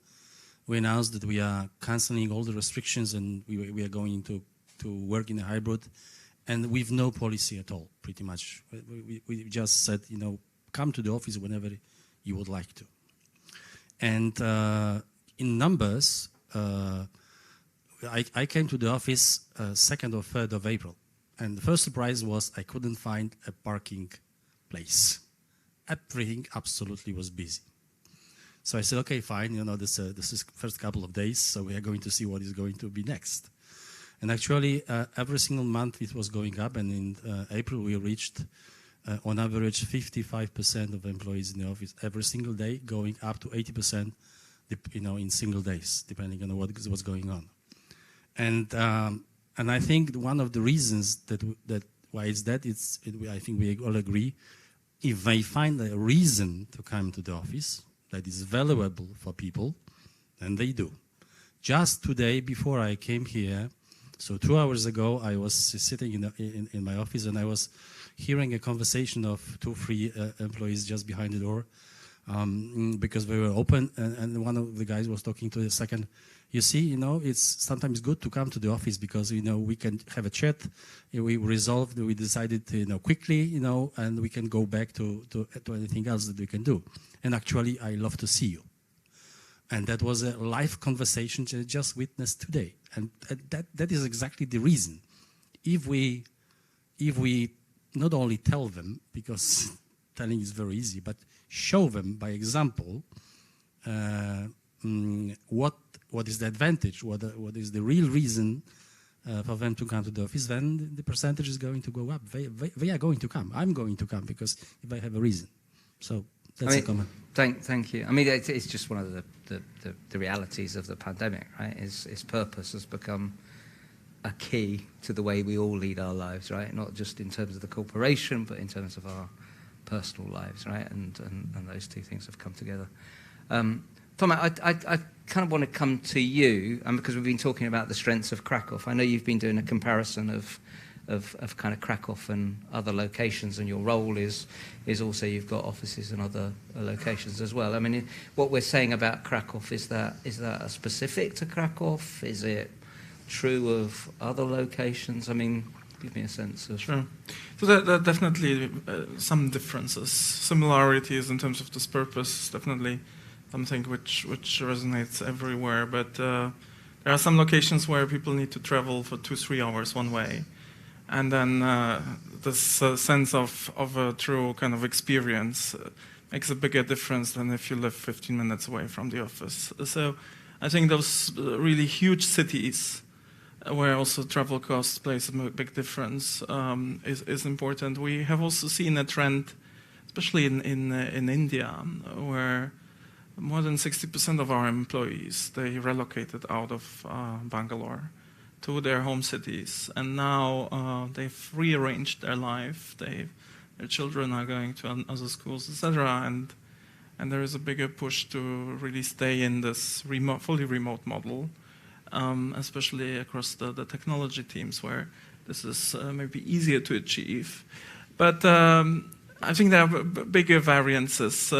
we announced that we are canceling all the restrictions and we are going to work in a hybrid, and with no policy at all, pretty much. We just said, come to the office whenever you would like to. And in numbers, I came to the office 2nd or 3rd of April. And the first surprise was I couldn't find a parking place. everything absolutely was busy. So I said, okay, fine, this is first couple of days, so we are going to see what is going to be next. And actually, every single month it was going up, and in April we reached, on average, 55% of employees in the office every single day, going up to 80%, in single days, depending on what was going on. And I think one of the reasons that why it's that, I think we all agree, if they find a reason to come to the office that is valuable for people, then they do. Just today, before I came here, so 2 hours ago, I was sitting in my office and I was hearing a conversation of 2-3 employees just behind the door because they were open, and one of the guys was talking to the second. You see, it's sometimes good to come to the office because, we can have a chat. We resolved, we decided, quickly, and we can go back to anything else that we can do. And actually, I love to see you. And that was a live conversation that I just witnessed today. And that is exactly the reason. If we not only tell them, because telling is very easy, but show them by example what is the advantage, what is the real reason for them to come to the office, then the percentage is going to go up. They are going to come. I'm going to come because if I have a reason. So that's a comment.
Thank you. I mean, it's just one of the realities of the pandemic, right? Is purpose has become a key to the way we all lead our lives, right? Not just in terms of the corporation, but in terms of our personal lives, right? And those two things have come together. Tom, I kind of want to come to you, because we've been talking about the strengths of Kraków. I know you've been doing a comparison of kind of Kraków and other locations, and your role is also you've got offices in other locations as well. I mean, what we're saying about Kraków, is that specific to Kraków? Is it true of other locations? I mean, give me a sense of...
Sure. So there are definitely some differences. Similarities in terms of this purpose, definitely something which resonates everywhere. But there are some locations where people need to travel for 2-3 hours one way. And then this sense of a true kind of experience makes a bigger difference than if you live 15 minutes away from the office. So I think those really huge cities where also travel costs plays a big difference is important. We have also seen a trend, especially in India, where more than 60% of our employees, they relocated out of Bangalore to their home cities, and now they've rearranged their life. Their children are going to other schools, etc., and there is a bigger push to really stay in this fully remote model, especially across the technology teams where this is maybe easier to achieve. But I think there are bigger variances.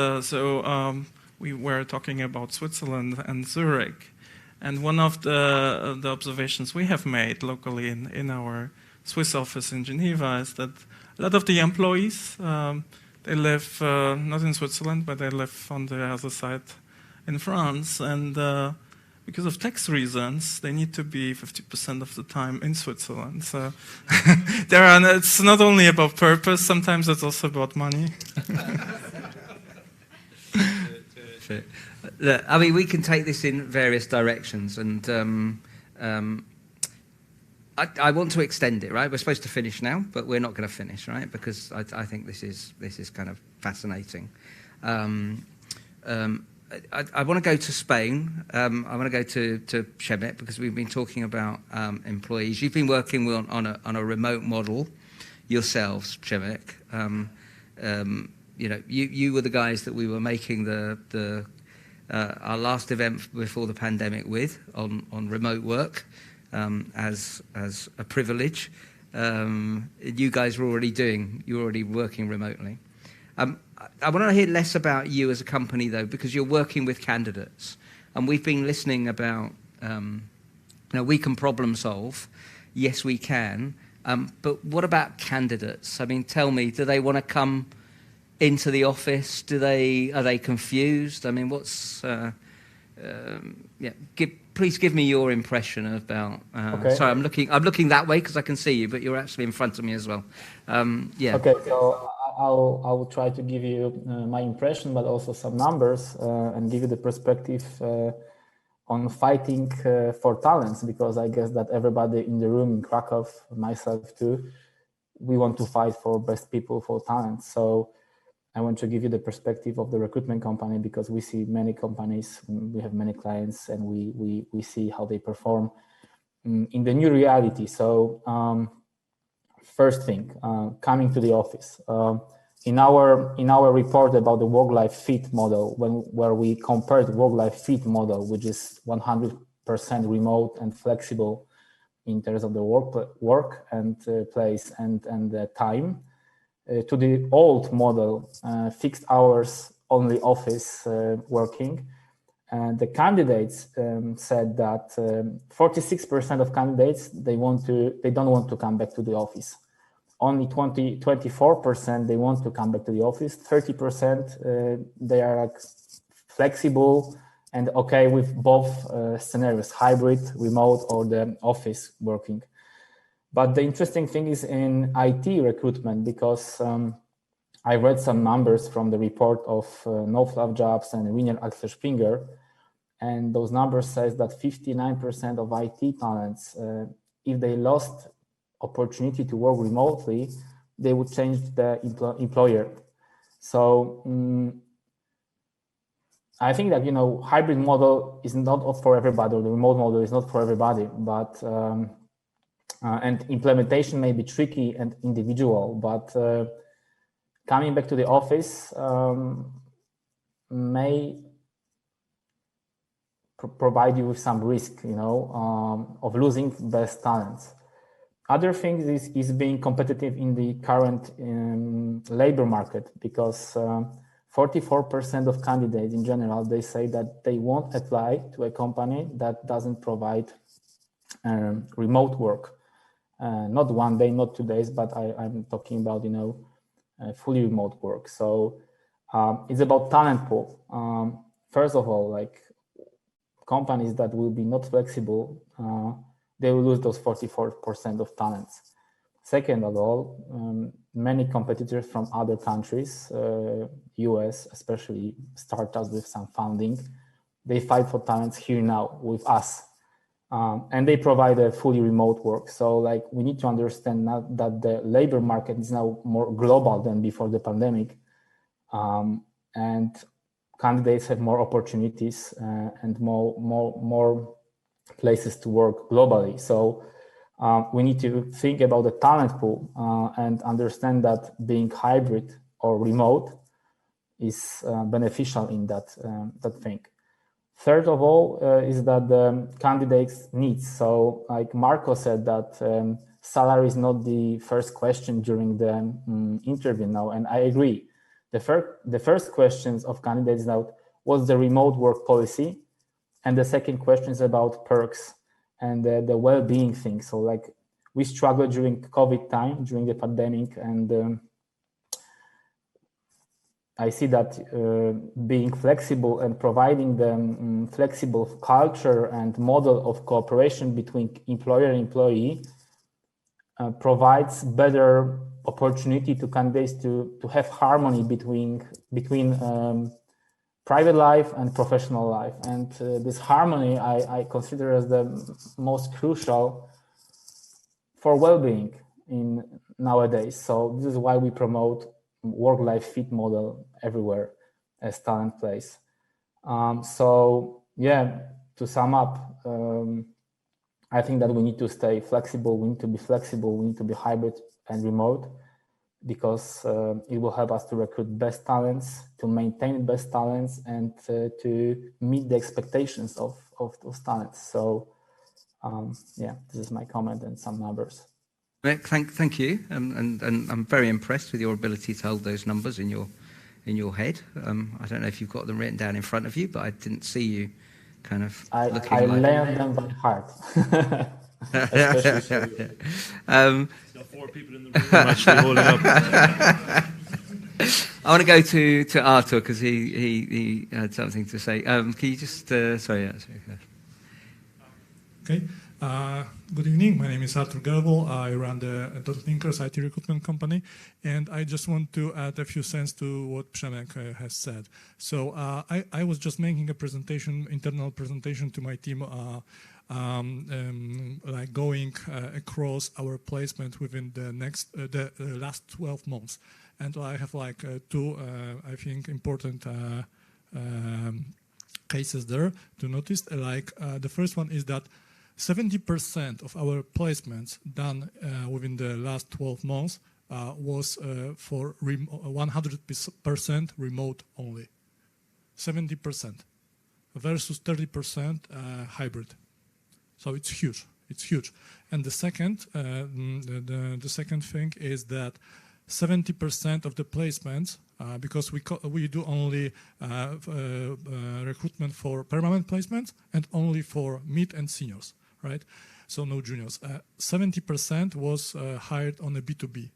We were talking about Switzerland and Zurich. And one of the observations we have made locally in our Swiss office in Geneva is that a lot of the employees, they live not in Switzerland, but they live on the other side in France. And because of tax reasons, they need to be 50% of the time in Switzerland. So it's not only about purpose, sometimes it's also about money.
Look, I mean, we can take this in various directions, and I want to extend it, right? We're supposed to finish now, but we're not going to finish, right? Because I think this is kind of fascinating. I want to go to Spain. I want to go to Przemek, because we've been talking about employees. You've been working on a remote model yourselves, Przemek. You were the guys that we were making our last event before the pandemic with on remote work as a privilege. You guys were already working remotely. I want to hear less about you as a company, though, because you're working with candidates, and we've been listening about we can problem solve. Yes, we can. But what about candidates? I mean, tell me, do they want to come into the office? Are they confused? I mean, please give me your impression about. Okay. Sorry, I'm looking that way because I can see you, but you're actually in front of me as well.
Okay, so I will try to give you my impression, but also some numbers and give you the perspective on fighting for talents, because I guess that everybody in the room in Krakow, myself too, we want to fight for best people, for talent. So I want to give you the perspective of the recruitment company, because we see many companies, we have many clients, and we see how they perform in the new reality. So first thing, coming to the office. In our report about the work-life fit model, where we compared work-life fit model, which is 100% remote and flexible in terms of the work and place and the time, to the old model, fixed hours only office working. And the candidates said that 46% of candidates they don't want to come back to the office. Only 24% they want to come back to the office. 30% they are like flexible and okay with both scenarios, hybrid, remote, or the office working. But the interesting thing is in IT recruitment, because I read some numbers from the report of No Fluff Jobs and Wiener Axel Springer, and those numbers says that 59% of IT talents, if they lost opportunity to work remotely, they would change the employer. So I think that, hybrid model is not for everybody, or the remote model is not for everybody, but and implementation may be tricky and individual, but coming back to the office may provide you with some risk, of losing best talents. Other things is being competitive in the current labor market, because 44% of candidates in general, they say that they won't apply to a company that doesn't provide remote work. Not 1 day, not 2 days, but I'm talking about, fully remote work. So it's about talent pool. First of all, like companies that will be not flexible, they will lose those 44% of talents. Second of all, many competitors from other countries, US, especially startups with some funding, they fight for talents here now with us. And they provide a fully remote work. So like we need to understand now that the labor market is now more global than before the pandemic. And candidates have more opportunities and more places to work globally. So we need to think about the talent pool and understand that being hybrid or remote is beneficial in that thing. Third of all is that the candidates' needs. So like Marco said that salary is not the first question during the interview now, and I agree. The first questions of candidates is about what's the remote work policy, and the second question is about perks and the well-being thing. So like we struggled during COVID time, during the pandemic, and I see that being flexible and providing the flexible culture and model of cooperation between employer and employee provides better opportunity to candidates to have harmony between private life and professional life. And this harmony I consider as the most crucial for well-being in nowadays. So this is why we promote work-life fit model everywhere as talent place. So yeah, to sum up, I think that we need to stay flexible. We need to be flexible. We need to be hybrid and remote, because it will help us to recruit best talents, to maintain best talents, and to meet the expectations of those talents. So yeah, this is my comment and some numbers.
Thank you, and I'm very impressed with your ability to hold those numbers in your head. I don't know if you've got them written down in front of you, but I didn't see you kind of looking.
I learned them by heart. Especially
got 4 people in the room actually holding up.
I want to go to Artur because he had something to say. Can you just sorry.
Okay.
Good evening. My name is Artur Gerbel. I run the .Thinkers IT recruitment company, and I just want to add a few cents to what Przemek has said. So I was just making a presentation, internal presentation to my team, like going across our placement within the last 12 months, and I have like two, I think, important cases there to notice. Like the first one is that 70% of our placements done within the last 12 months was for 100% remote only. 70% versus 30% hybrid. So it's huge. It's huge. And the second, the second thing is that 70% of the placements, because we do only recruitment for permanent placements and only for mid and seniors, right? So no juniors. 70% was hired on a B2B.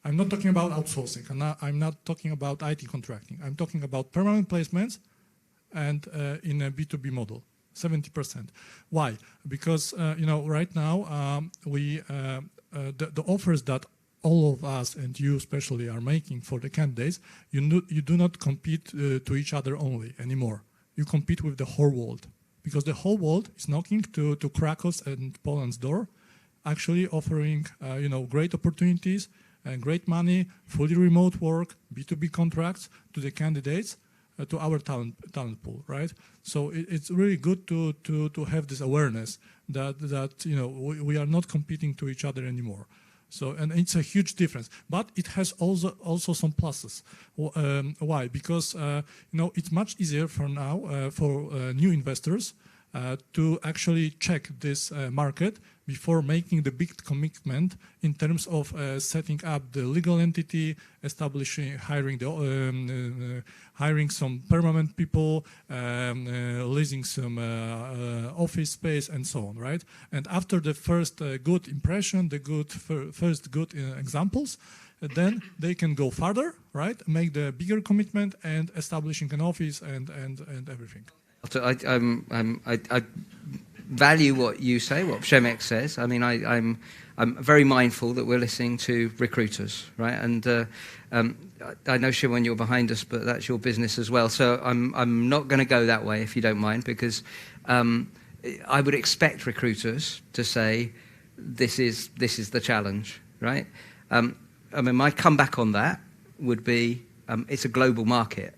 I'm not talking about outsourcing. I'm not talking about IT contracting. I'm talking about permanent placements and in a B2B model. 70%. Why? Because right now the offers that all of us and you especially are making for the candidates, you do not compete to each other only anymore. You compete with the whole world, because the whole world is knocking to Krakow's and Poland's door, actually offering great opportunities and great money, fully remote work, B2B contracts to the candidates, to our talent pool, right? So it's really good to have this awareness that we are not competing to each other anymore. So, and it's a huge difference, but it has also some pluses. Why? Because it's much easier for now for new investors to actually check this market before making the big commitment in terms of setting up the legal entity, establishing, hiring some permanent people, leasing some office space, and so on, right? And after the first good impression, the first good examples, then they can go further, right? Make the bigger commitment and establishing an office and everything.
I value what you say, what Przemek says. I mean, I'm very mindful that we're listening to recruiters, right? And I know, Shimon, you're behind us, but that's your business as well. So I'm not going to go that way, if you don't mind, because I would expect recruiters to say, this is the challenge, right? I mean, my comeback on that would be, it's a global market.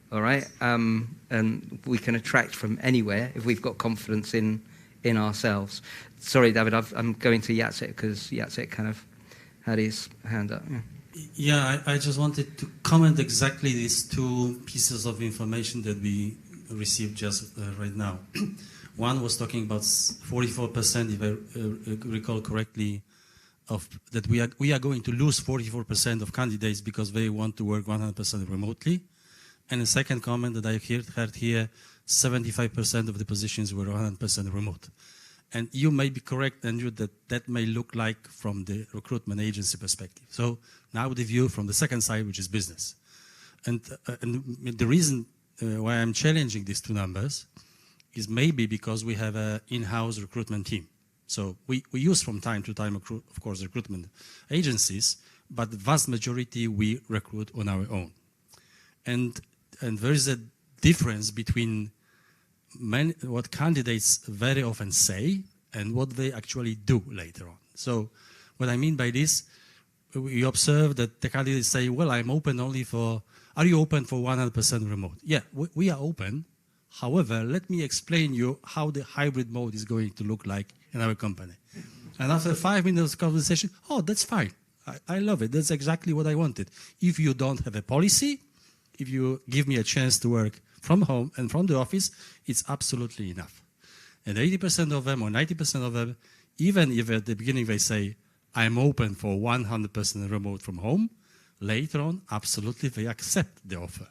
All right, and we can attract from anywhere if we've got confidence in ourselves. Sorry, David, I'm going to Jacek because Jacek kind of had his hand up.
Yeah, I just wanted to comment exactly these two pieces of information that we received just right now. One was talking about 44%, if I recall correctly, of that we are going to lose 44% of candidates because they want to work 100% remotely. And the second comment that I heard here, 75% of the positions were 100% remote. And you may be correct, Andrew, that may look like from the recruitment agency perspective. So now the view from the second side, which is business. And the reason why I'm challenging these two numbers is maybe because we have an in-house recruitment team. So we use from time to time, of course, recruitment agencies, but the vast majority we recruit on our own. And there is a difference between what candidates very often say and what they actually do later on. So what I mean by this, we observe that the candidates say, well, I'm open only for, are you open for 100% remote? Yeah, we are open. However, let me explain you how the hybrid mode is going to look like in our company. And after 5 minutes of conversation, oh, that's fine. I love it. That's exactly what I wanted. If you don't have a policy, if you give me a chance to work from home and from the office, it's absolutely enough. And 80% of them or 90% of them, even if at the beginning they say, I'm open for 100% remote from home, later on, absolutely, they accept the offer.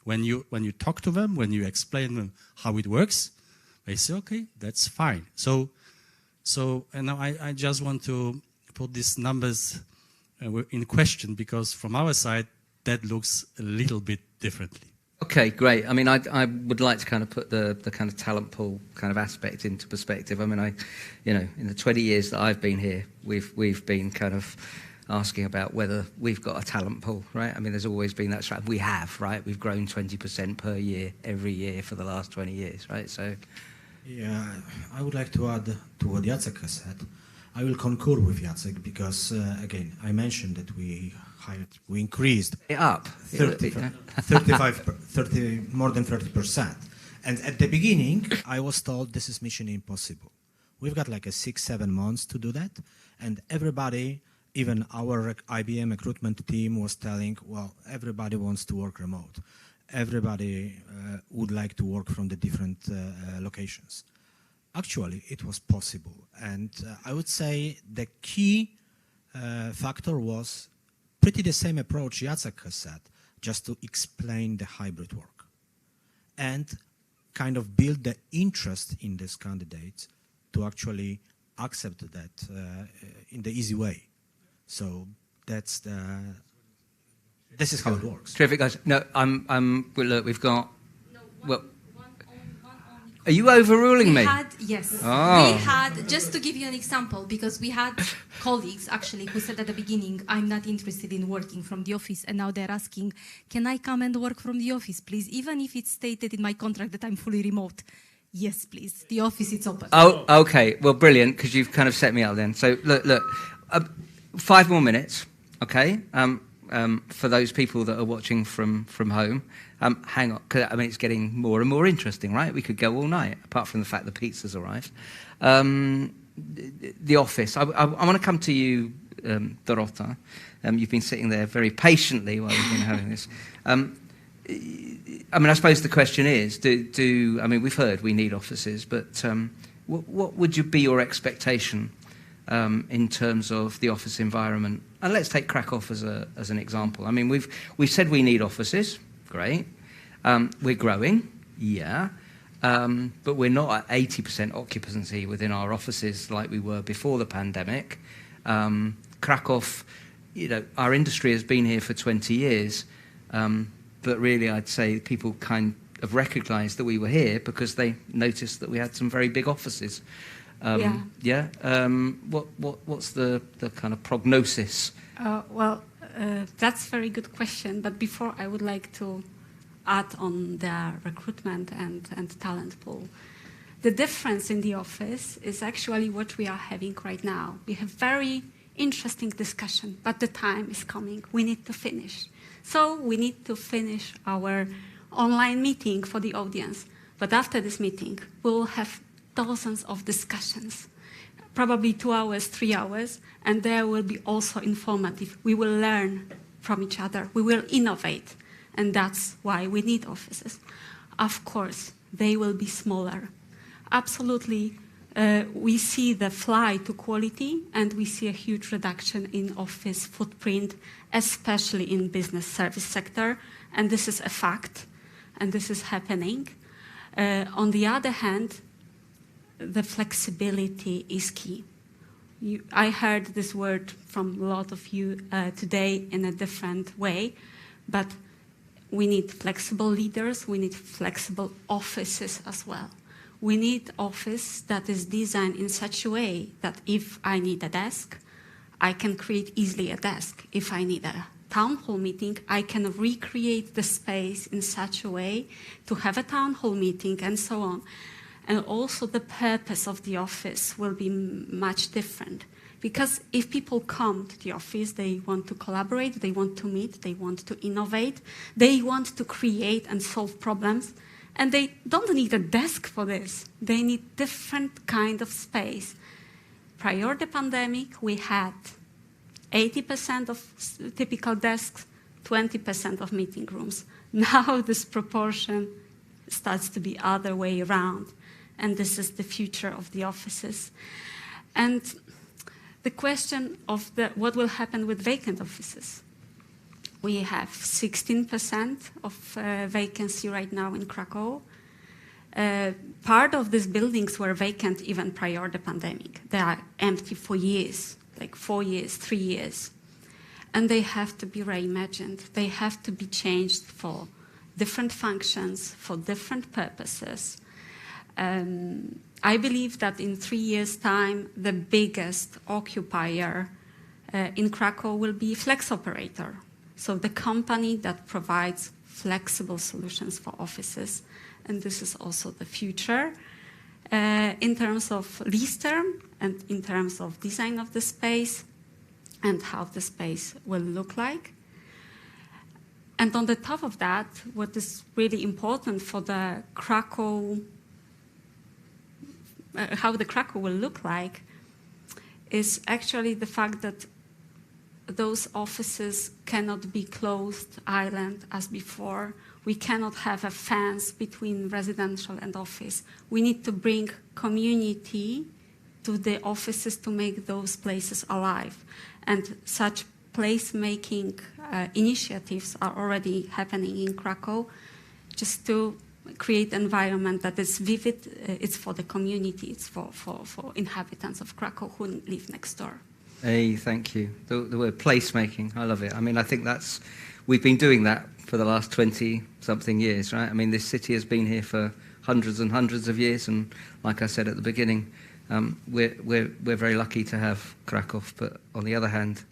When you talk to them, when you explain them how it works, they say, okay, that's fine. So and now I just want to put these numbers in question, because from our side, that looks a little bit differently.
Okay, great. I mean, I would like to kind of put the kind of talent pool kind of aspect into perspective. I mean, in the 20 years that I've been here, we've been kind of asking about whether we've got a talent pool, right? I mean, there's always been that strategy. We have, right? We've grown 20% per year, every year for the last 20 years, right? So,
yeah, I would like to add to what Jacek has said. I will concur with Jacek because, again, I mentioned that we increased
it up
30, more than 30%. And at the beginning, I was told this is mission impossible. We've got like 6-7 months to do that. And everybody, even our IBM recruitment team was telling, well, everybody wants to work remote. Everybody would like to work from the different locations. Actually, it was possible. And I would say the key factor was pretty the same approach Jacek has said, just to explain the hybrid work and kind of build the interest in these candidates to actually accept that in the easy way. So this is how it works.
Terrific, guys. No, look, we've got. Well, are you overruling me?
Yes.
Oh.
We had, just to give you an example, because we had colleagues actually who said at the beginning, I'm not interested in working from the office, and now they're asking, can I come and work from the office, please? Even if it's stated in my contract that I'm fully remote. Yes, please. The office is open.
Oh, okay. Well, brilliant, because you've kind of set me up then. So, look, 5 more minutes, okay? For those people that are watching from home, hang on, because I mean it's getting more and more interesting, right? We could go all night, apart from the fact the pizza's arrived. The office. I want to come to you, Dorota. You've been sitting there very patiently while we've been having this. I mean, I suppose the question is, I mean, we've heard we need offices, but what would be your expectation in terms of the office environment? And let's take Kraków as an example. I mean, we've said we need offices. Great. We're growing, yeah, but we're not at 80% occupancy within our offices like we were before the pandemic. Kraków, our industry has been here for 20 years, but really I'd say people kind of recognised that we were here because they noticed that we had some very big offices. Yeah. What's the kind of prognosis?
That's a very good question. But before, I would like to add on the recruitment and talent pool. The difference in the office is actually what we are having right now. We have very interesting discussion, but the time is coming. We need to finish. So we need to finish our online meeting for the audience. But after this meeting, we'll have dozens of discussions, probably 2 hours, 3 hours, and there will be also informative. We will learn from each other. We will innovate, and that's why we need offices. Of course, they will be smaller. Absolutely, we see the flight to quality, and we see a huge reduction in office footprint, especially in business service sector, and this is a fact, and this is happening. On the other hand, the flexibility is key. I heard this word from a lot of you today in a different way, but we need flexible leaders, we need flexible offices as well. We need office that is designed in such a way that if I need a desk, I can create easily a desk. If I need a town hall meeting, I can recreate the space in such a way to have a town hall meeting and so on. And also the purpose of the office will be much different. Because if people come to the office, they want to collaborate, they want to meet, they want to innovate, they want to create and solve problems. And they don't need a desk for this. They need different kind of space. Prior to the pandemic, we had 80% of typical desks, 20% of meeting rooms. Now this proportion starts to be other way around. And this is the future of the offices. And the question of what will happen with vacant offices. We have 16% of vacancy right now in Kraków. Part of these buildings were vacant even prior to the pandemic. They are empty for years, like 4 years, 3 years. And they have to be reimagined. They have to be changed for different functions for different purposes. I believe that in 3 years' time, the biggest occupier in Krakow will be Flex Operator, so the company that provides flexible solutions for offices, and this is also the future in terms of lease term and in terms of design of the space and how the space will look like. And on the top of that, what is really important for the Krakow, how the Krakow will look like, is actually the fact that those offices cannot be closed island as before. We cannot have a fence between residential and office. We need to bring community to the offices to make those places alive. And such place-making initiatives are already happening in Krakow, just to create an environment that is vivid. It's for the community. It's for inhabitants of Krakow who live next door.
Hey, thank you. The word placemaking, I love it. I mean, I think we've been doing that for the last 20-something years, right? I mean, this city has been here for hundreds and hundreds of years, and like I said at the beginning, we're very lucky to have Krakow. But on the other hand,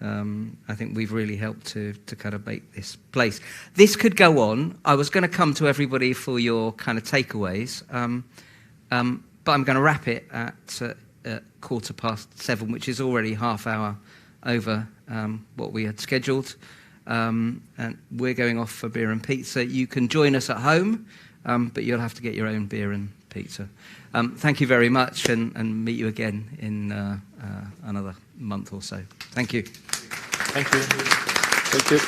I think we've really helped to kind of make this place. This could go on. I was going to come to everybody for your kind of takeaways, but I'm going to wrap it at 7:15, which is already half hour over what we had scheduled. And we're going off for beer and pizza. You can join us at home, but you'll have to get your own beer and pizza. Thank you very much, and meet you again in another month or so. Thank you.
Thank you. Thank you.